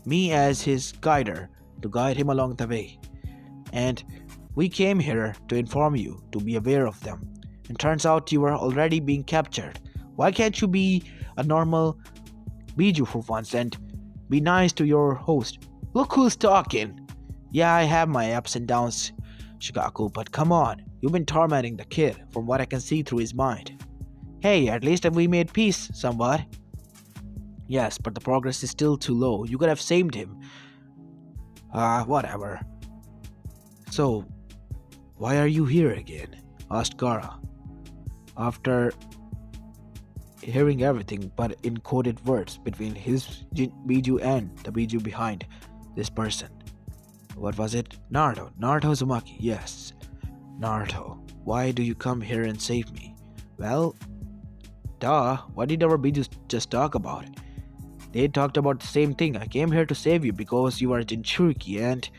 me as his guider, to guide him along the way. And we came here to inform you to be aware of them. And turns out you were already being captured. Why can't you be a normal Biju for once and be nice to your host. Look who's talking. Yeah, I have my ups and downs, Shikaku, but come on. You've been tormenting the kid, from what I can see through his mind. Hey, at least we made peace somewhat. Yes, but the progress is still too low. You could have saved him. Whatever. So, why are you here again? Asked Gara. After hearing everything but in coded words between his Biju and the Biju behind this person. What was it? Naruto. Naruto Uzumaki. Yes. Naruto. Why do you come here and save me? Well, duh. What did our Bijus just talk about? They talked about the same thing. I came here to save you because you are a Jinchuriki and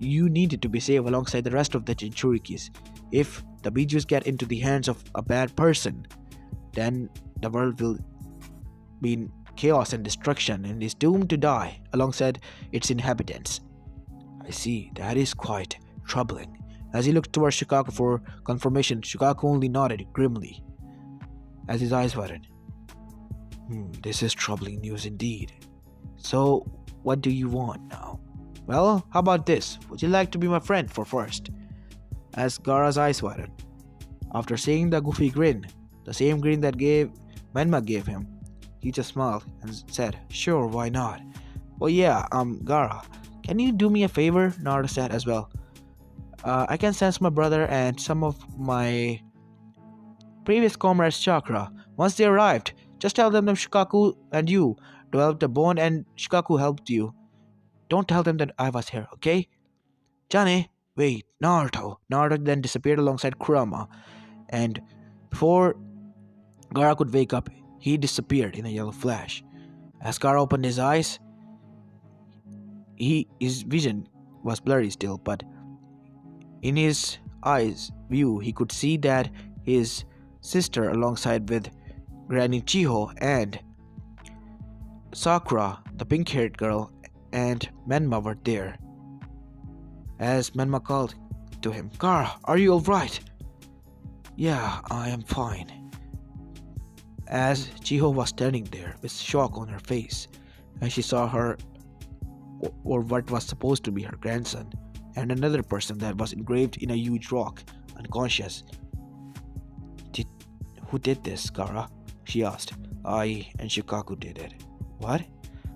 you needed to be saved alongside the rest of the Jinchurikis. If the Bijus get into the hands of a bad person, then the world will be in chaos and destruction and is doomed to die alongside its inhabitants. I see, that is quite troubling. As he looked towards Shikaku for confirmation, Shikaku only nodded grimly as his eyes widened. This is troubling news indeed. So, what do you want now? Well, how about this? Would you like to be my friend for first? As Gaara's eyes widened. After seeing the goofy grin, the same grin that Menma gave him, he just smiled and said, Sure, why not? Well, yeah, Gaara, can you do me a favor? Naruto said as well. I can sense my brother and some of my previous comrades' chakra. Once they arrived, just tell them that Shikaku and you developed a bond and Shikaku helped you. Don't tell them that I was here, okay? Johnny, wait, Naruto. Naruto then disappeared alongside Kurama, and before Gaara could wake up, he disappeared in a yellow flash. As Gaara opened his eyes, his vision was blurry still, but in his eyes view, he could see that his sister, alongside with Granny Chiho and Sakura, the pink-haired girl, and Menma were there. As Menma called to him, Gaara, are you alright? Yeah, I am fine. As Chiho was standing there with shock on her face, as she saw her, or what was supposed to be her grandson, and another person that was engraved in a huge rock, unconscious. Who did this, Gaara? She asked. I and Shikaku did it. What?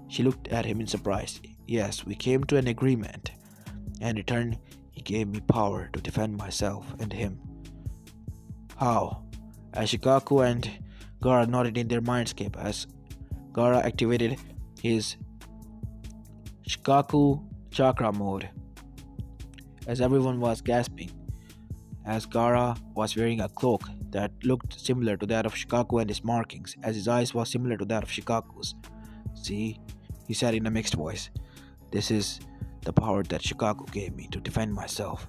She looked at him in surprise. Yes, we came to an agreement. In return, he gave me power to defend myself and him. How? As Shikaku and Gaara nodded in their mindscape as Gaara activated his Shikaku chakra mode. As everyone was gasping, as Gaara was wearing a cloak that looked similar to that of Shikaku and his markings, as his eyes were similar to that of Shikaku's. See, he said in a mixed voice, this is the power that Shikaku gave me to defend myself.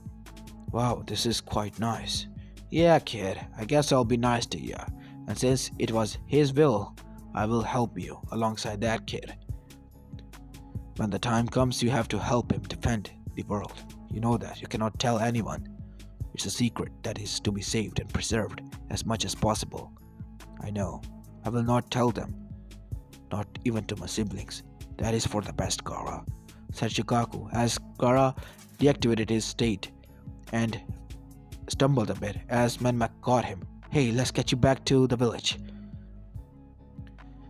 Wow, this is quite nice. Yeah, kid, I guess I'll be nice to you. And since it was his will, I will help you alongside that kid. When the time comes, you have to help him defend the world. You know that. You cannot tell anyone. It's a secret that is to be saved and preserved as much as possible. I know. I will not tell them. Not even to my siblings. That is for the best, Gaara, said Shikaku as Gaara deactivated his state and stumbled a bit as Menma caught him. Hey, let's get you back to the village,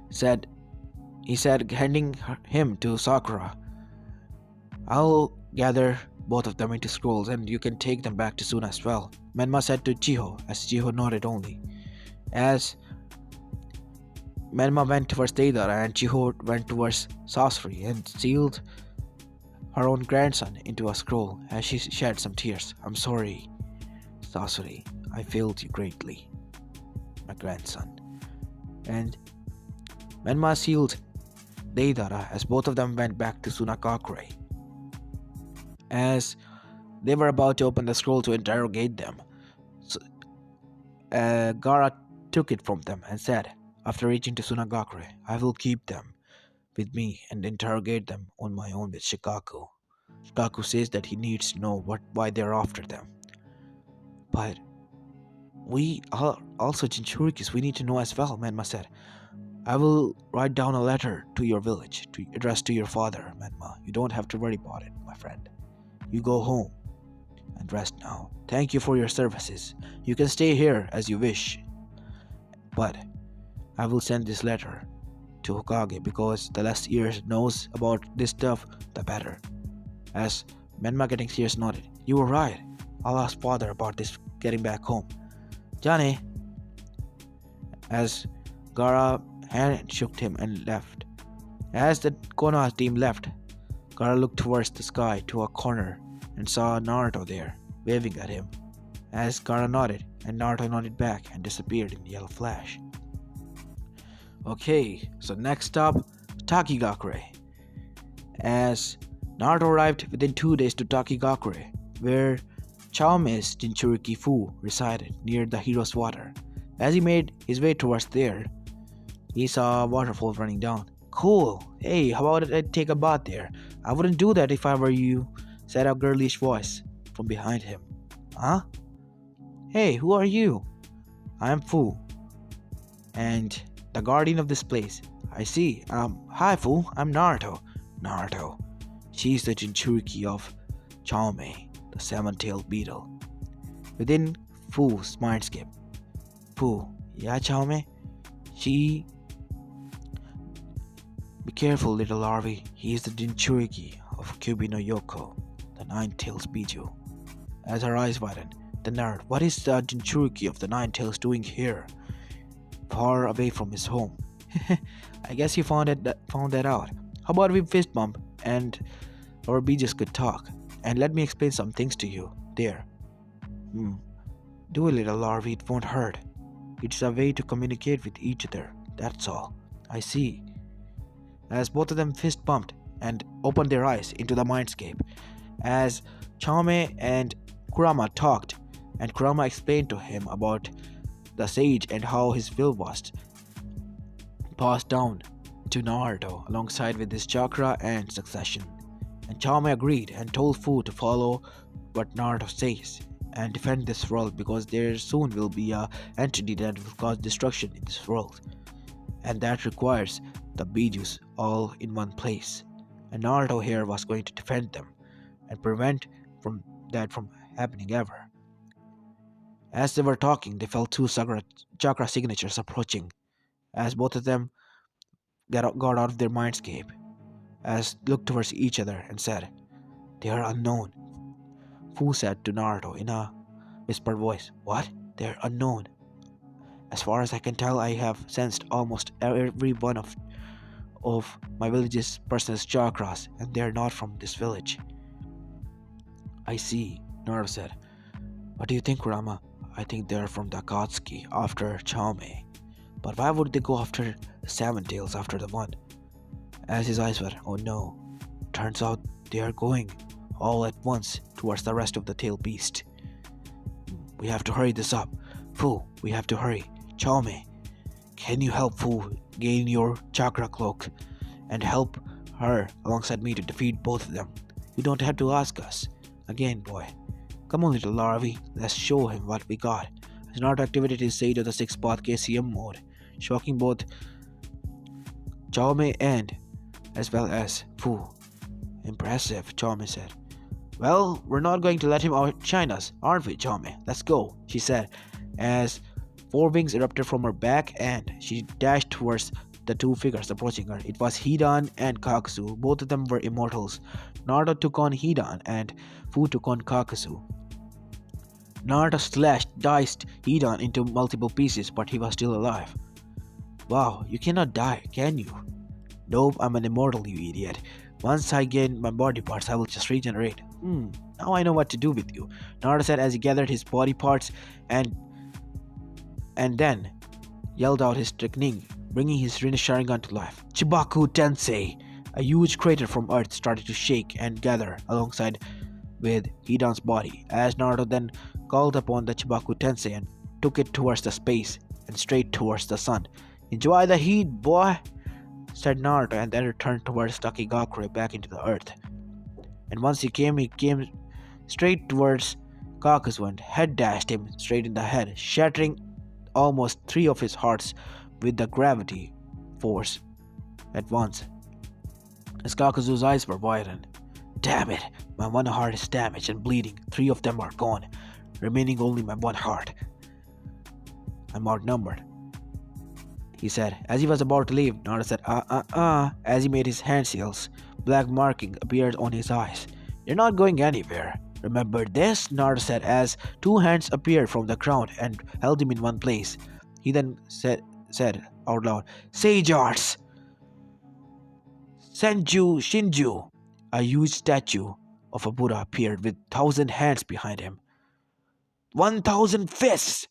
he said, handing him to Sakura. I'll gather both of them into scrolls and you can take them back to Suna as well, Menma said to Chiho as Chiho nodded only. As Menma went towards Deidara and Chiho went towards Sasori and sealed her own grandson into a scroll as she shed some tears. I'm sorry, Sasori. I failed you greatly, my grandson. And Menma sealed Deidara as both of them went back to Sunakakure. As they were about to open the scroll to interrogate them, Gaara took it from them and said, after reaching to Sunagakure, I will keep them with me and interrogate them on my own with Shikaku. Shikaku says that he needs to know why they're after them. But we are also Jinchurikis, we need to know as well, Menma said. I will write down a letter to your village, to address to your father, Menma. You don't have to worry about it, my friend. You go home and rest now. Thank you for your services. You can stay here as you wish, but I will send this letter to Hokage because the less ears knows about this stuff, the better. As Menma getting serious nodded, you were right. I'll ask father about this getting back home. Johnny, as Gara hand shook him and left. As the Konoha team left, Gara looked towards the sky to a corner and saw Naruto there, waving at him. As Gara nodded, and Naruto nodded back and disappeared in the yellow flash. Okay, so next up, Takigakure. As Naruto arrived within 2 days to Takigakure, where Chaome's Jinchuriki Fu resided near the hero's water. As he made his way towards there, he saw a waterfall running down. Cool, hey, how about I take a bath there? I wouldn't do that if I were you, said a girlish voice from behind him. Huh? Hey, who are you? I am Fu, and the guardian of this place. I see. Hi Fu, I'm Naruto. Naruto. She's the Jinchuriki of Chaume, the seven-tailed beetle. Within Fu's mindscape. Fu, yeah Chaume? She... Be careful, little larvae. He is the Jinchuriki of Kyubi no Yoko, the nine-tails Biju. As her eyes widened, the nerd, what is the Jinchuriki of the nine-tails doing here? Far away from his home. I guess he found that out. How about we fist bump and our Bijus could talk, and let me explain some things to you. There. Do a little larvae, it won't hurt. It's a way to communicate with each other, that's all. I see. As both of them fist bumped and opened their eyes into the mindscape, as Chaume and Kurama talked, and Kurama explained to him about the sage and how his will was passed down to Naruto alongside with his chakra and succession. And Chaume agreed and told Fu to follow what Naruto says and defend this world because there soon will be a entity that will cause destruction in this world, and that requires the Bijus all in one place. And Naruto here was going to defend them and prevent from happening ever. As they were talking, they felt two chakra signatures approaching, as both of them got out of their mindscape, as looked towards each other and said, "They are unknown." Fu said to Naruto in a whispered voice, "What? They're unknown? As far as I can tell, I have sensed almost every one of my village's person's chakras, and they're not from this village." I see, Naruto said. What do you think, Kurama? I think they're from the Akatsuki after Chaume. But why would they go after the seven tails after the one? As his eyes were, oh no. Turns out they are going all at once towards the rest of the tail beast. We have to hurry this up. Fu, we have to hurry. Chaume, can you help Fu gain your chakra cloak and help her alongside me to defeat both of them? You don't have to ask us. Again, boy. Come on, little larvae, let's show him what we got. As Naruto activated his Sage of the 6-path KCM mode, shocking both Chaume and as well as Fu. Impressive, Chaume said. Well, we're not going to let him outshine us, aren't we, Chaume? Let's go, she said, as four wings erupted from her back and she dashed towards the two figures approaching her. It was Hidan and Kakuzu. Both of them were immortals. Naruto took on Hidan and Fu took on Kakuzu. Naruto diced Hidan into multiple pieces, but he was still alive. Wow, you cannot die, can you? Nope, I'm an immortal, you idiot. Once I gain my body parts, I will just regenerate. Now I know what to do with you, Naruto said as he gathered his body parts and then yelled out his technique, bringing his Rin Sharingan to life. Chibaku Tensei! A huge crater from Earth started to shake and gather alongside with Hidan's body, as Naruto then called upon the Chibaku Tensei and took it towards the space and straight towards the sun. Enjoy the heat, boy, said Naruto, and then returned towards Takigakure back into the earth. And once he came straight towards Kakuzu and head dashed him straight in the head, shattering almost 3 of his hearts with the gravity force at once, as Kakazu's eyes were widened. Damn it! My one heart is damaged and bleeding. 3 of them are gone, remaining only my one heart. I'm outnumbered, he said. As he was about to leave, Naruto said, as he made his hand seals. Black marking appeared on his eyes. You're not going anywhere. Remember this? Naruto said as 2 hands appeared from the ground and held him in one place. He then said out loud, Sage Arts! Senju Shinju! A huge statue of a Buddha appeared with 1,000 hands behind him. 1,000 fists!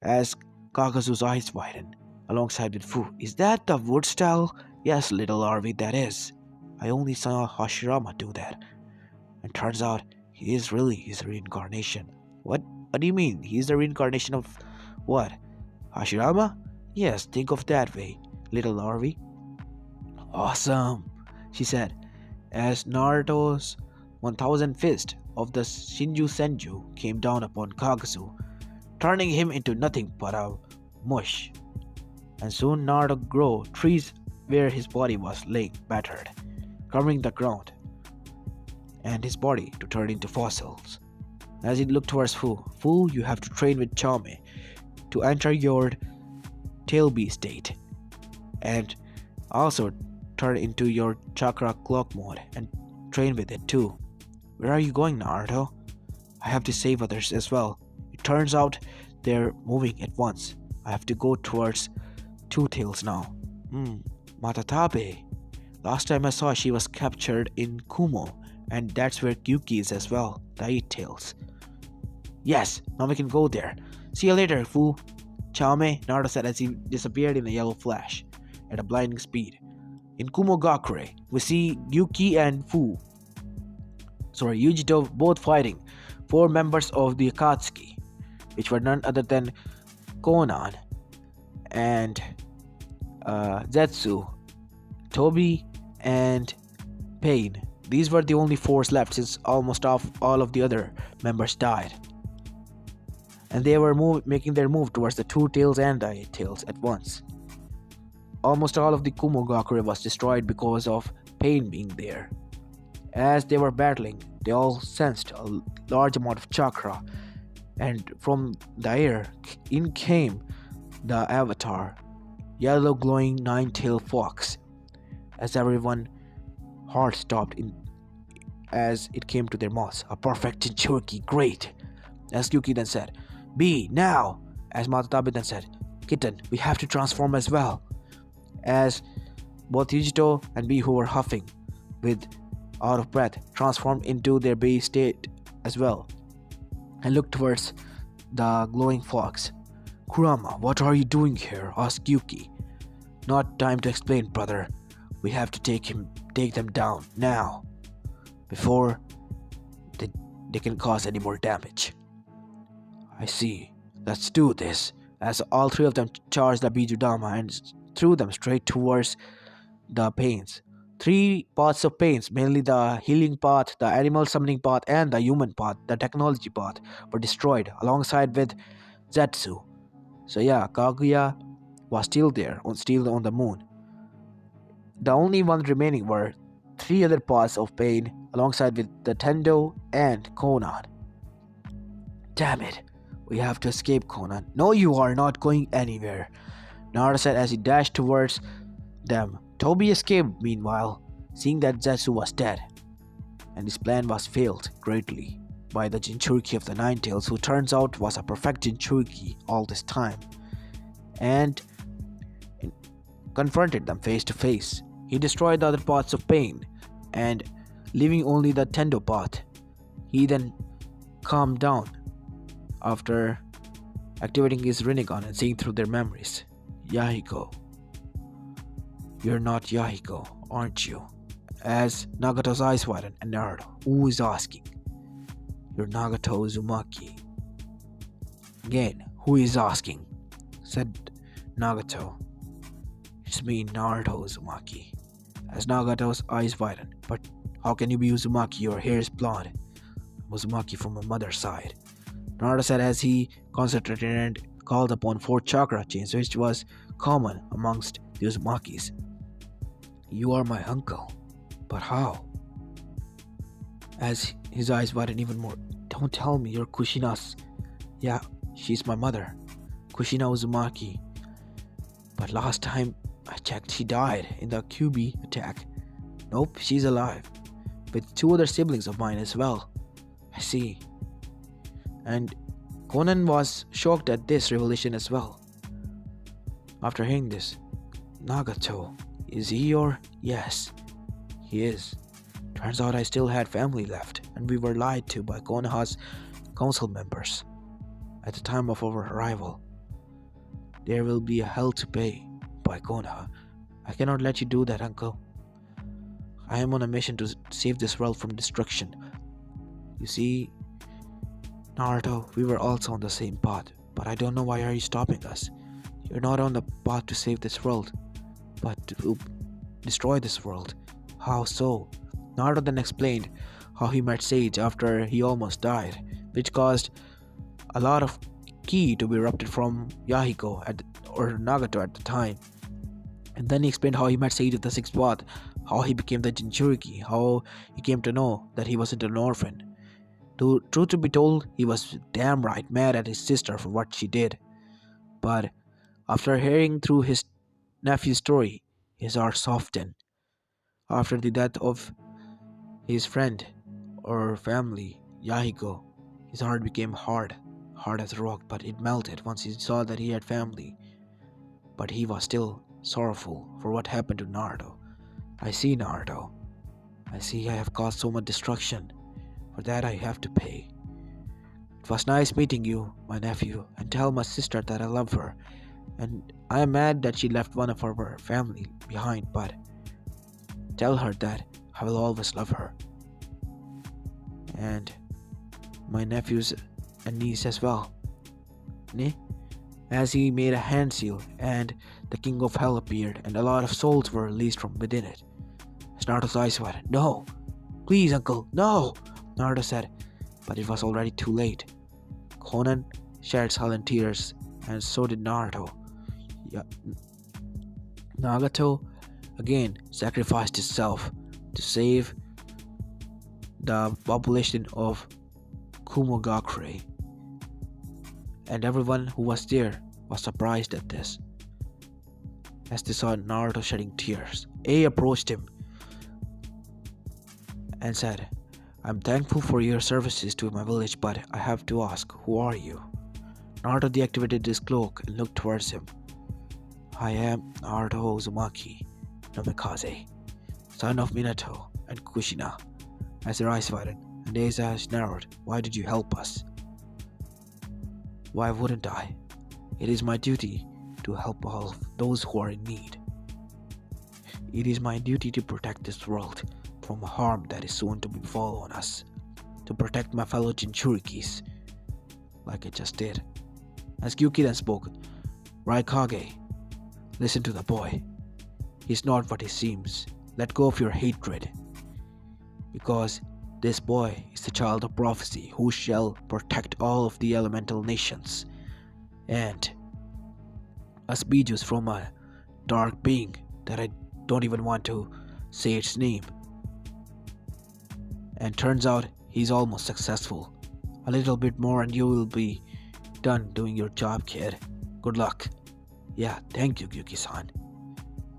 As Kakazu's eyes widened, alongside with Fu. Is that the wood style? Yes, little Arvi, that is. I only saw Hashirama do that. And turns out, he is really his reincarnation. What do you mean? He is the reincarnation of what? Hashirama? Yes, think of that way, little Arvi. Awesome, she said, as Naruto's 1,000 fist of the Shinju Senju came down upon Kakazu, turning him into nothing but a mush. And soon Naruto grew trees where his body was laying battered, covering the ground, and his body to turn into fossils. As he looked towards Fu, you have to train with Chame to enter your tail beast state, and also turn into your chakra clock mode and train with it too. Where are you going, Naruto? I have to save others as well. It turns out they're moving at once. I have to go towards Two Tails now. Matatabe. Last time I saw she was captured in Kumo, and that's where Gyuki is as well, the 8 Tails. Yes, now we can go there. See you later, Fu. Chame, Naruto said as he disappeared in a yellow flash at a blinding speed. In Kumogakure, we see Gyuki and Yujito both fighting 4 members of the Akatsuki, which were none other than Konan and Zetsu, Tobi, and Pain. These were the only 4s left since almost all of the other members died. And they were making their move towards the 2 Tails and the 8 Tails at once. Almost all of the Kumogakure was destroyed because of Pain being there. As they were battling, they all sensed a large amount of chakra, and from the air in came the avatar, yellow glowing 9-tailed fox. As everyone's heart stopped as it came to their mouths. A perfect Jinchuriki, great! As Yuki then said, B, now! As Matatabe then said, Kitten, we have to transform as well. As both Yujito and B, who were huffing with out of breath, transformed into their base state as well, and looked towards the glowing fox. Kurama, what are you doing here? Asked Yuki. Not time to explain, brother. We have to take them down now, before they can cause any more damage. I see. Let's do this. As all 3 of them charged the Bijudama and threw them straight towards the Pains. 3 parts of Pains, mainly the healing part, the animal summoning part, and the human part, the technology part, were destroyed alongside with Zetsu. So yeah, Kaguya was still there, still on the moon. The only ones remaining were 3 other parts of Pain alongside with the Tendo and Konan. Damn it, we have to escape, Konan. No, you are not going anywhere, Naruto said as he dashed towards them. Tobi escaped meanwhile, seeing that Zetsu was dead, and his plan was failed greatly by the Jinchuriki of the 9 Tails, who turns out was a perfect Jinchuriki all this time, and confronted them face to face. He destroyed the other parts of Pain, and leaving only the Tendo part. He then calmed down after activating his Rinnegan and seeing through their memories. Yahiko. You're not Yahiko, aren't you? As Nagato's eyes widened, and Naruto, who is asking? You're Nagato Uzumaki. Again, who is asking? Said Nagato. It's me, Naruto Uzumaki. As Nagato's eyes widened, but how can you be Uzumaki? Your hair is blonde. I'm Uzumaki from my mother's side, Naruto said as he concentrated and called upon 4 chakra chains, which was common amongst the Uzumakis. You are my uncle. But how? As his eyes widened even more. Don't tell me you're Kushina's. Yeah, she's my mother, Kushina Uzumaki. But last time I checked, she died in the QB attack. Nope, she's alive. With two other siblings of mine as well. I see. And Conan was shocked at this revelation as well. After hearing this, Nagato, is he your? Yes, he is. Turns out I still had family left, and we were lied to by Konoha's council members. At the time of our arrival, there will be a hell to pay by Konoha. I cannot let you do that, uncle. I am on a mission to save this world from destruction. You see, Naruto, we were also on the same path, but I don't know why are you stopping us. You're not on the path to save this world, but to destroy this world. How so? Naruto then explained how he met Sage after he almost died, which caused a lot of ki to be erupted from Yahiko or Nagato at the time. And then he explained how he met Sage at the sixth path, how he became the Jinchuriki, how he came to know that he wasn't an orphan. Truth to be told, he was damn right mad at his sister for what she did. But after hearing through his nephew's story, his heart softened. After the death of his friend or family, Yahiko, his heart became hard as a rock, but it melted once he saw that he had family. But he was still sorrowful for what happened to Naruto. I see, Naruto. I see I have caused so much destruction. For that I have to pay. It was nice meeting you, my nephew, and tell my sister that I love her. And I am mad that she left one of our family behind, but tell her that I will always love her. And my nephews and niece as well. As he made a hand seal, and the King of Hell appeared, and a lot of souls were released from within it. As Naruto's eyes widened, no! Please, uncle, no! Naruto said, but it was already too late. Conan shed silent tears, and so did Naruto. Nagato again sacrificed himself to save the population of Kumogakure, and everyone who was there was surprised at this. As they saw Naruto shedding tears, A approached him and said, I'm thankful for your services to my village, but I have to ask, who are you? Naruto deactivated his cloak and looked towards him. I am Naruto Uzumaki no Mikaze, son of Minato and Kushina. As their eyes widened and his eyes narrowed, why did you help us? Why wouldn't I? It is my duty to help all of those who are in need. It is my duty to protect this world from harm that is soon to befall on us, to protect my fellow Jinchurikis, like I just did. As Gyuki then spoke, Raikage, listen to the boy. He's not what he seems. Let go of your hatred, because this boy is the child of prophecy who shall protect all of the elemental nations, and a speech was from a dark being that I don't even want to say its name. And turns out he's almost successful. A little bit more and you will be done doing your job, kid. Good luck. Yeah, thank you, Gyuki-san.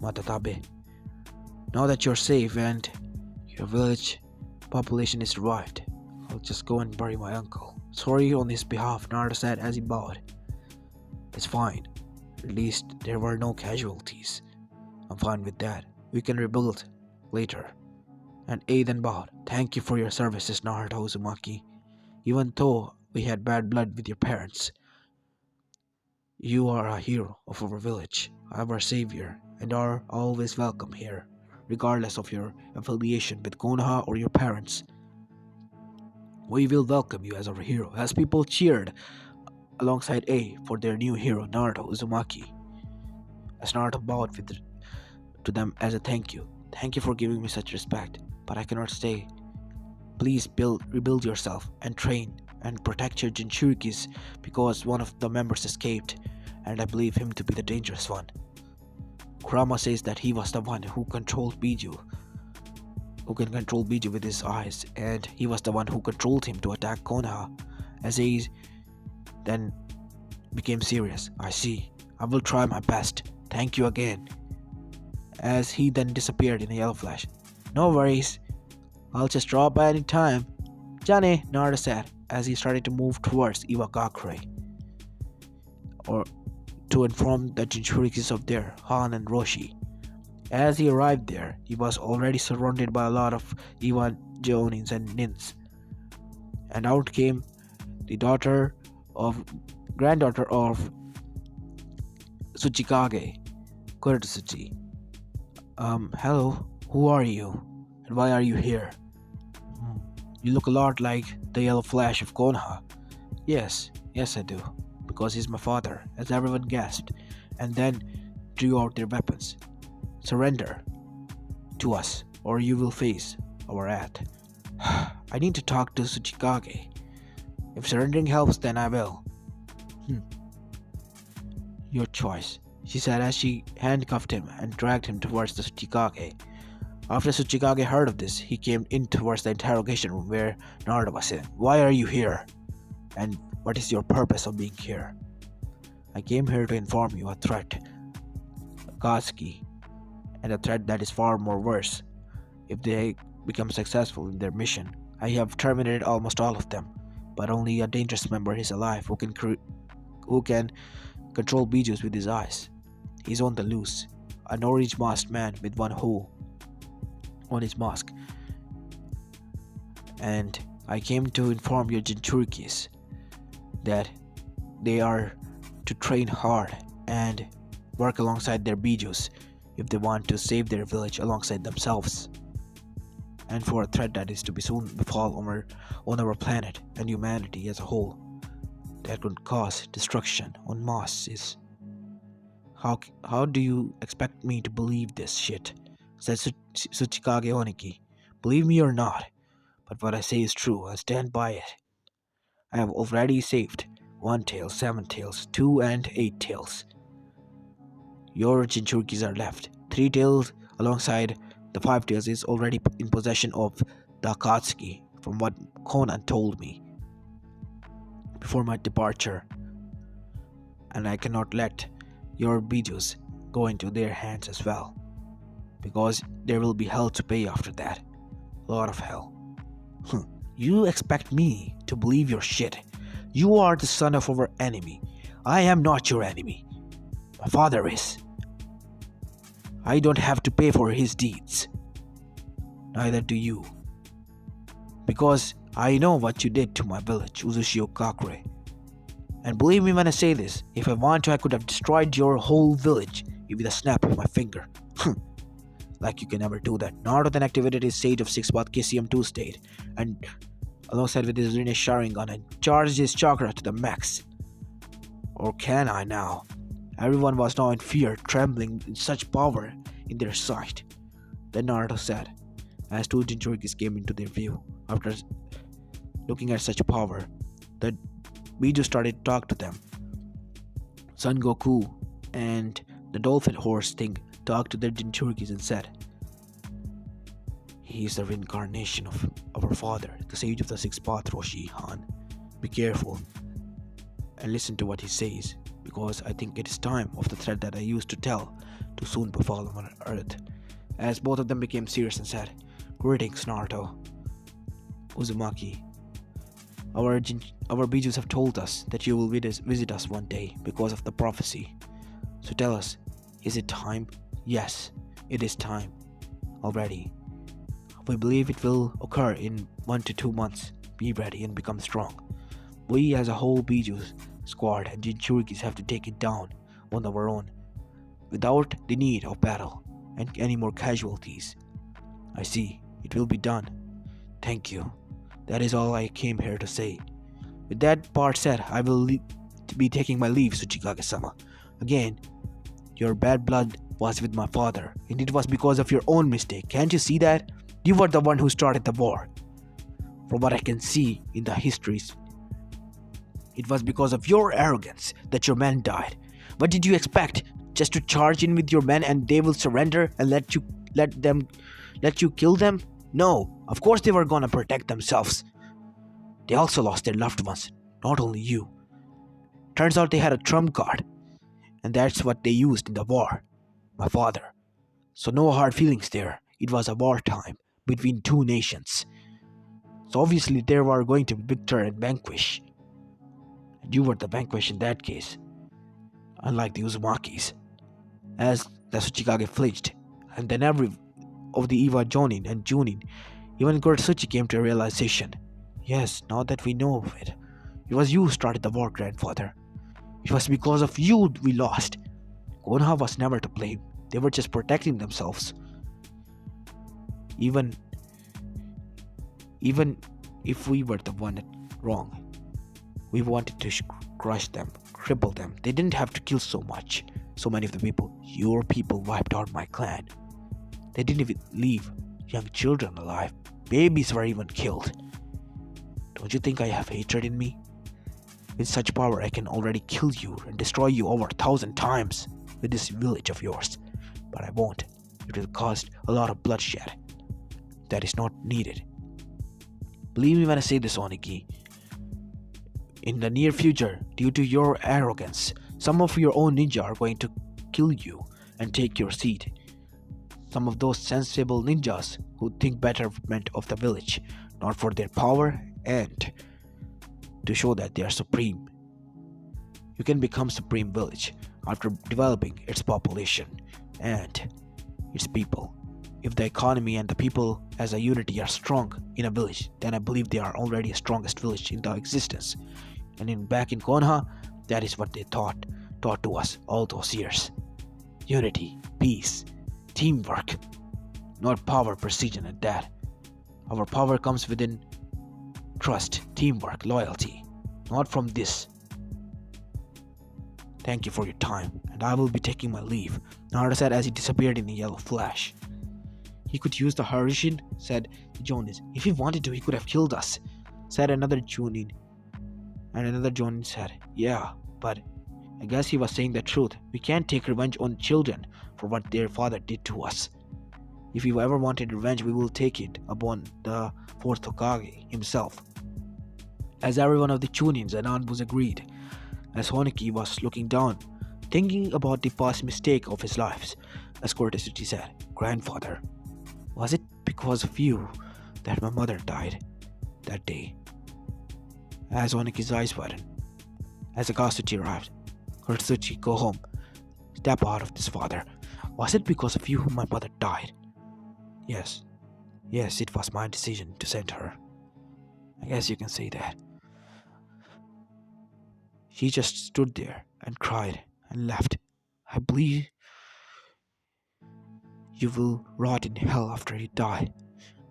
Matatabe. Now that you're safe and your village population is revived, I'll just go and bury my uncle. Sorry on his behalf, Naruto said as he bowed. It's fine. At least there were no casualties. I'm fine with that. We can rebuild later. And A then bowed. Thank you for your services, Naruto Uzumaki. Even though we had bad blood with your parents, you are a hero of our village, our savior, and are always welcome here, regardless of your affiliation with Konoha or your parents. We will welcome you as our hero, as people cheered alongside A for their new hero, Naruto Uzumaki. As Naruto bowed to them as a thank you. Thank you for giving me such respect, but I cannot stay. Please rebuild yourself and train and protect your Jinchurikis, because one of the members escaped, and I believe him to be the dangerous one. Kurama says that he was the one who can control Biju with his eyes, and he was the one who controlled him to attack Konoha. As he then became serious. I see. I will try my best. Thank you again. As he then disappeared in a yellow flash. No worries. I'll just drop by any time. Johnny, Naruto said, as he started to move towards Iwagakure, or to inform the Jinchurikis of their Han and Roshi. As he arrived there, he was already surrounded by a lot of Iwan Jonins and Nins. And out came the granddaughter of Tsuchikage, Kuretsuchi. Hello, who are you? And why are you here? You look a lot like the yellow flash of Konoha. Yes I do. Because he's my father, as everyone gasped, and then drew out their weapons. Surrender to us, or you will face our wrath. I need to talk to Tsuchikage. If surrendering helps, then I will. Your choice, she said as she handcuffed him and dragged him towards the Tsuchikage. After Tsuchikage heard of this, he came in towards the interrogation room where Naruto was sitting. Why are you here? And what is your purpose of being here? I came here to inform you a threat. Akatsuki, and a threat that is far more worse. If they become successful in their mission, I have terminated almost all of them, but only a dangerous member is alive who can control Bijus with his eyes. He's on the loose, an orange masked man with one hole on his mask. And I came to inform your Jinchurikis that they are to train hard and work alongside their Bijus if they want to save their village alongside themselves, and for a threat that is to be soon befall on our planet and humanity as a whole, that could cause destruction on masses. How do you expect me to believe this shit? Said Tsuchikage Oniki. Believe me or not, but what I say is true. I stand by it. I have already saved 1 tail, 7 tails, 2 and 8 tails. Your Jinchurikis are left. 3 tails alongside the 5 tails is already in possession of the Akatsuki, from what Conan told me before my departure. And I cannot let your Bijus go into their hands as well, because there will be hell to pay after that. A lot of hell. You expect me to believe your shit? You are the son of our enemy. I am not your enemy. My father is. I don't have to pay for his deeds. Neither do you. Because I know what you did to my village, Uzushio Kakure. And believe me when I say this, if I want to, I could have destroyed your whole village with a snap of my finger. Like you can never do that. Naruto then activated his Sage of 6 Path KCM2 state, and alongside with his Rinne Sharingan, and charged his chakra to the max. Or can I now? Everyone was now in fear, trembling in such power in their sight. Then Naruto said, as 2 Jinchurikis came into their view. After looking at such power, the Biju started to talk to them. Son Goku and the dolphin horse thing talked to their Jinchurikis and said, he is the reincarnation of our father, the sage of the 6th path, Roshi Han. Be careful and listen to what he says, because I think it is time of the threat that I used to tell to soon befall on earth. As both of them became serious and said, greetings, Naruto. Uzumaki, our Bijus have told us that you will visit us one day because of the prophecy. So tell us, is it time? Yes, it is time. Already. We believe it will occur in 1 to 2 months. Be ready and become strong. We as a whole Bijus squad and Jinchurikis have to take it down on our own, without the need of battle and any more casualties. I see. It will be done. Thank you. That is all I came here to say. With that part said, I will be taking my leave, Tsuchikage-sama. Again, your bad blood was with my father, and it was because of your own mistake. Can't you see that? You were the one who started the war. From what I can see in the histories, it was because of your arrogance that your men died. What did you expect? just to charge in with your men and they will surrender and let you kill them? No, of course they were gonna protect themselves. They also lost their loved ones, not only you. Turns out they had a trump card, and that's what they used in the war. My father. So no hard feelings there. It was a wartime between two nations. So obviously there were going to be victor and vanquish. And you were the vanquish in that case. Unlike the Uzumakis. As the Tsuchikage flinched, and then every of the Iwa Jonin and Junin, even Kuretsuchi came to a realization. Yes, now that we know of it, it was you who started the war, grandfather. It was because of you we lost. Konoha was never to blame. They were just protecting themselves. Even if we were the one wrong, we wanted to crush them, cripple them. They didn't have to kill so many of the people. Your people wiped out my clan. They didn't even leave young children alive. Babies were even killed. Don't you think I have hatred in me? With such power, I can already kill you and destroy you over 1,000 times with this village of yours. But I won't. It will cause a lot of bloodshed. That is not needed. Believe me when I say this, Oniki. In the near future, due to your arrogance, some of your own ninja are going to kill you and take your seat. Some of those sensible ninjas who think betterment of the village, not for their power and to show that they are supreme. You can become supreme village after developing its population and its people. If the economy and the people as a unity are strong in a village, then I believe they are already the strongest village in the existence. And back in Konoha, that is what they taught to us all those years. Unity, peace, teamwork, not power, precision at that. Our power comes within trust, teamwork, loyalty, not from this. Thank you for your time, and I will be taking my leave, Naruto said as he disappeared in a yellow flash. He could use the Harishin, said Jonin. If he wanted to, he could have killed us, said another Junin. And another Jonin said, yeah, but I guess he was saying the truth. We can't take revenge on children for what their father did to us. If we ever wanted revenge, we will take it upon the fourth Hokage himself. As every one of the Chunins and Anbus agreed, as Honeki was looking down, thinking about the past mistake of his lives, as Kuretsuchi said, grandfather, was it because of you that my mother died that day? As Honeki's eyes widened, as Akatsuchi arrived, Kuretsuchi, go home. Step out of this, father. Was it because of you my mother died? Yes, it was my decision to send her. I guess you can say that. She just stood there and cried and left. I believe you will rot in hell after you die,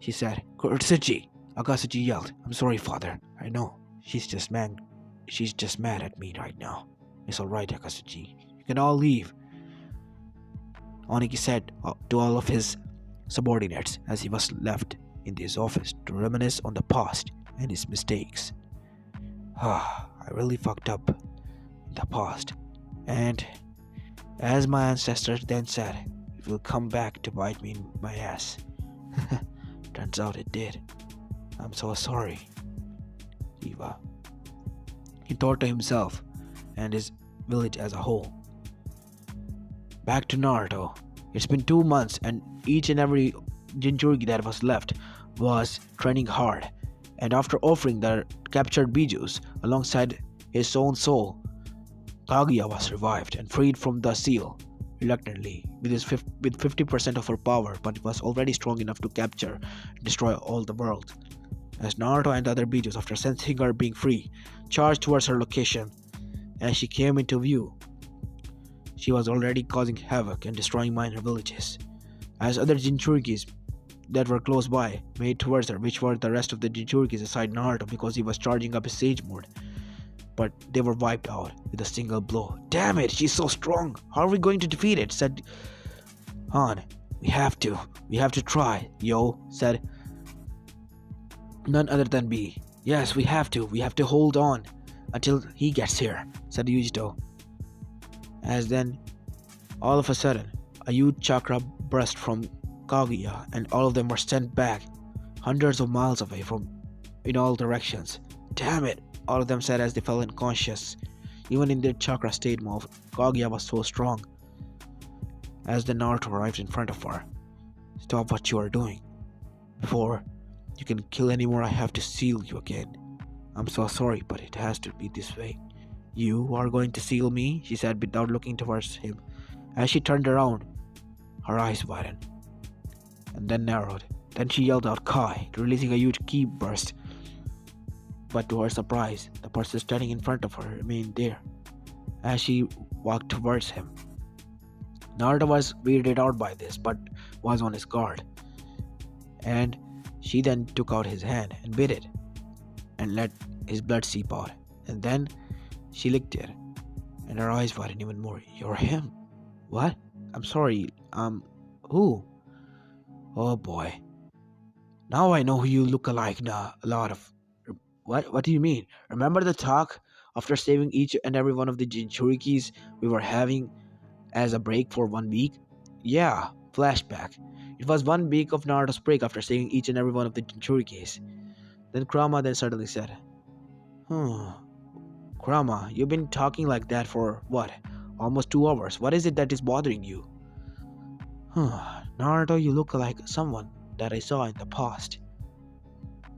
she said. Kuretsuchi! Akatsuchi yelled. I'm sorry, father. I know. She's just mad at me right now. It's alright, Akatsuchi. You can all leave. Oniki said to all of his subordinates as he was left in his office to reminisce on the past and his mistakes. I really fucked up in the past. And as my ancestors then said, it will come back to bite me in my ass. Turns out it did. I'm so sorry, Eva. He thought to himself and his village as a whole. Back to Naruto. It's been 2 months and each and every Jinchuriki that was left was training hard. And after offering the captured Bijus alongside his own soul, Kaguya was revived and freed from the seal, reluctantly, with 50% of her power, but it was already strong enough to capture and destroy all the world. As Naruto and the other Bijus, after sensing her being free, charged towards her location, as she came into view, she was already causing havoc and destroying minor villages. As other Jinchurikis that were close by made towards her, which were the rest of the Jinchurikis aside Naruto because he was charging up his Sage mode, but they were wiped out with a single blow. Damn it, she's so strong. How are we going to defeat it? Said Han. We have to try, yo, said none other than B. Yes, we have to hold on until he gets here, said Yujito. As then All of a sudden, a huge chakra burst from Kaguya, and all of them were sent back, hundreds of miles away from in all directions. Damn it! All of them said as they fell unconscious. Even in their chakra state mode, Kaguya was so strong. As the Naruto arrived in front of her, stop what you are doing. Before you can kill anymore, I have to seal you again. I'm so sorry, but it has to be this way. You are going to seal me? She said without looking towards him. As she turned around, her eyes widened and then narrowed. Then she yelled out Kai, releasing a huge ki burst. But to her surprise, the person standing in front of her remained there. As she walked towards him, Naruto was weirded out by this, but was on his guard. And she then took out his hand and bit it, and let his blood seep out. And then she licked it, and her eyes widened even more. You're him. What? I'm sorry. Who? Oh boy. Now I know who you look alike now. A lot of. What do you mean? Remember the talk after saving each and every one of the Jinchurikis we were having as a break for 1 week? Yeah, flashback. It was 1 week of Naruto's break after saving each and every one of the Jinchurikis. Then Kurama then suddenly said, Kurama, you've been talking like that for what? Almost 2 hours. What is it that is bothering you? Naruto, you look like someone that I saw in the past.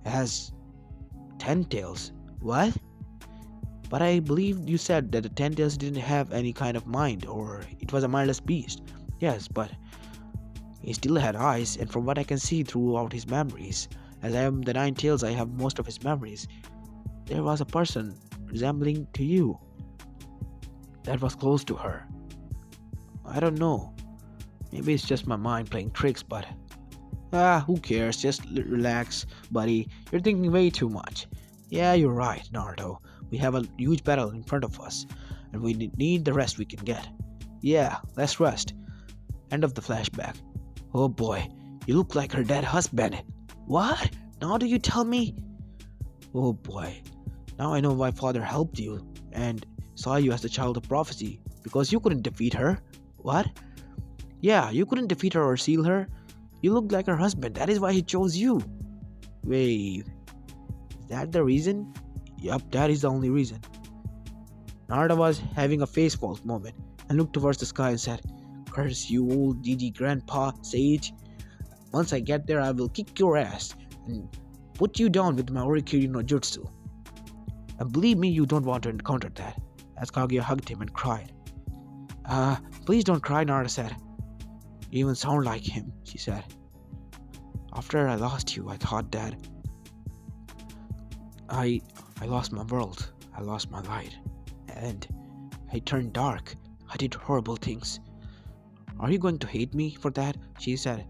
It has 10 tails. What? But I believe you said that the 10 tails didn't have any kind of mind, or it was a mindless beast. Yes, but he still had eyes, and from what I can see throughout his memories, as I am the 9 tails, I have most of his memories. There was a person resembling to you that was close to her. I don't know. Maybe it's just my mind playing tricks, but who cares? Just relax, buddy. You're thinking way too much. Yeah, you're right, Naruto. We have a huge battle in front of us, and we need the rest we can get. Yeah, let's rest. End of the flashback. Oh boy, you look like her dead husband. What? Now do you tell me? Oh boy. Now I know why father helped you and saw you as the child of prophecy, because you couldn't defeat her. What? Yeah, you couldn't defeat her or seal her. You looked like her husband. That is why he chose you. Wait, is that the reason? Yup, that is the only reason. Naruto was having a face fault moment and looked towards the sky and said, Curse you, old GG grandpa sage. Once I get there, I will kick your ass and put you down with my Orikiri no Jutsu. And believe me, you don't want to encounter that. As Kaguya hugged him and cried. Please don't cry, Naruto said. You even sound like him, she said. After I lost you, I thought that I lost my world. I lost my light. And I turned dark. I did horrible things. Are you going to hate me for that? She said,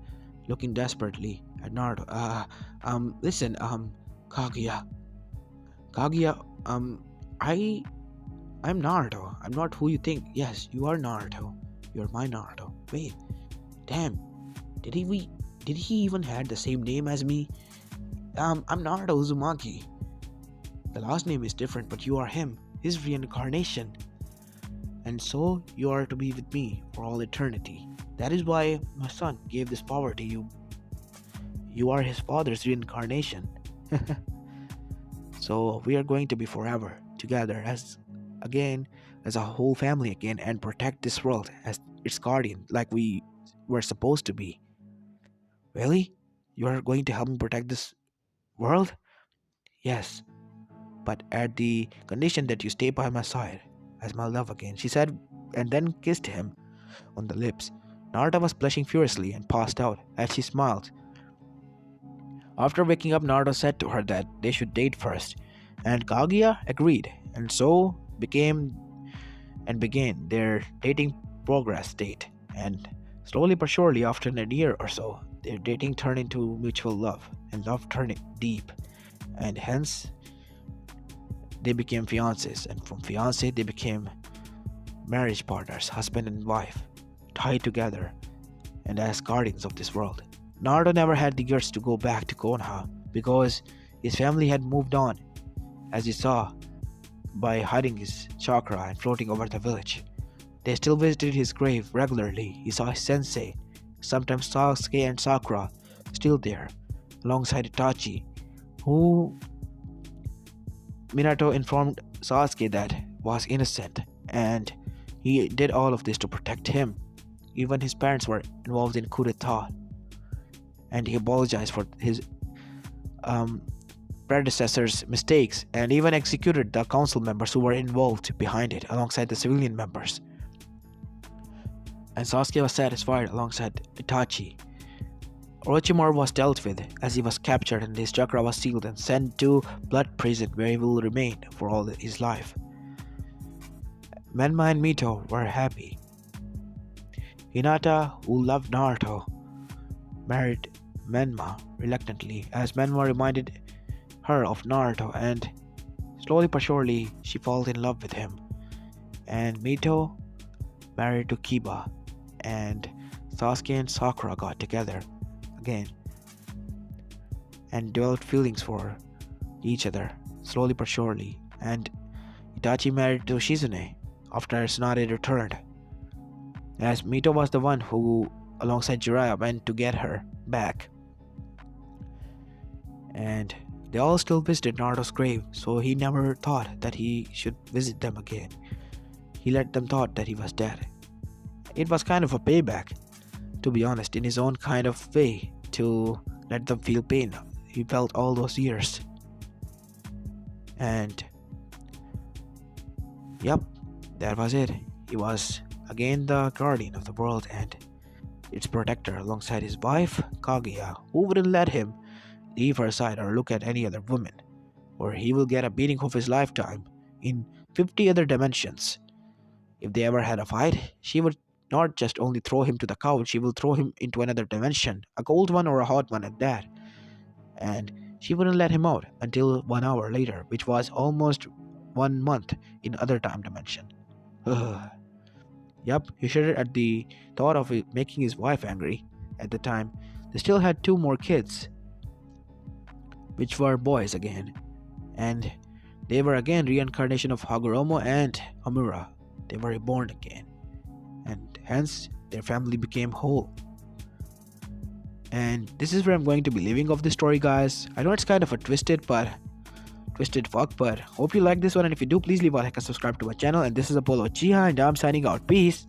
looking desperately at Naruto. Listen, Kaguya. Kaguya, I'm Naruto. I'm not who you think. Yes, you are Naruto. You're my Naruto. Wait. Damn. Did he even had the same name as me? I'm Naruto Uzumaki. The last name is different, but you are him, his reincarnation. And so you are to be with me for all eternity. That is why my son gave this power to you. You are his father's reincarnation. So we are going to be forever together as a whole family again, and protect this world as its guardian like we were supposed to be. Really? You are going to help me protect this world? Yes, but at the condition that you stay by my side as my love again, she said, and then kissed him on the lips. Naruto was blushing furiously and passed out as she smiled. After waking up, Naruto said to her that they should date first, and Kaguya agreed, and so began their dating progress date. And slowly but surely, after a year or so, their dating turned into mutual love, and love turned deep, and hence they became fiancés, and from fiancé they became marriage partners, husband and wife, tied together and as guardians of this world. Naruto never had the guts to go back to Konoha because his family had moved on, as he saw by hiding his chakra and floating over the village. They still visited his grave regularly. He saw his sensei, sometimes Sasuke and Sakura, still there, alongside Itachi, who Minato informed Sasuke that was innocent, and he did all of this to protect him. Even his parents were involved in coup d'etat, and he apologized for his um, predecessor's mistakes and even executed the council members who were involved behind it alongside the civilian members. And Sasuke was satisfied alongside Itachi. Orochimaru was dealt with as he was captured and his chakra was sealed and sent to Blood Prison where he will remain for all his life. Menma and Mito were happy. Hinata, who loved Naruto, married Menma reluctantly as Menma reminded her of Naruto, and slowly but surely she falls in love with him. And Mito married to Kiba, and Sasuke and Sakura got together again and developed feelings for each other slowly but surely. And Itachi married to Shizune after Tsunade returned, as Mito was the one who, alongside Jiraiya, went to get her back. And they all still visited Naruto's grave, so he never thought that he should visit them again. He let them thought that he was dead. It was kind of a payback, to be honest, in his own kind of way, to let them feel pain he felt all those years. And yep, that was it. He was again the guardian of the world and its protector alongside his wife, Kaguya, who wouldn't let him leave her side or look at any other woman, or he will get a beating of his lifetime in 50 other dimensions. If they ever had a fight, she would not just only throw him to the couch, she will throw him into another dimension, a cold one or a hot one at that. And she wouldn't let him out until 1 hour later, which was almost 1 month in other time dimension. Yup, he shuddered at the thought of it making his wife angry. At the time, they still had 2 more kids, which were boys again, and they were again reincarnation of Hagoromo and Amura. They were reborn again, and hence their family became whole. And this is where I'm going to be leaving off the story, guys. I know it's kind of a twisted fuck, but hope you like this one, and if you do, please leave a like and subscribe to my channel. And this is Apollo Uchiha, and I'm signing out. Peace.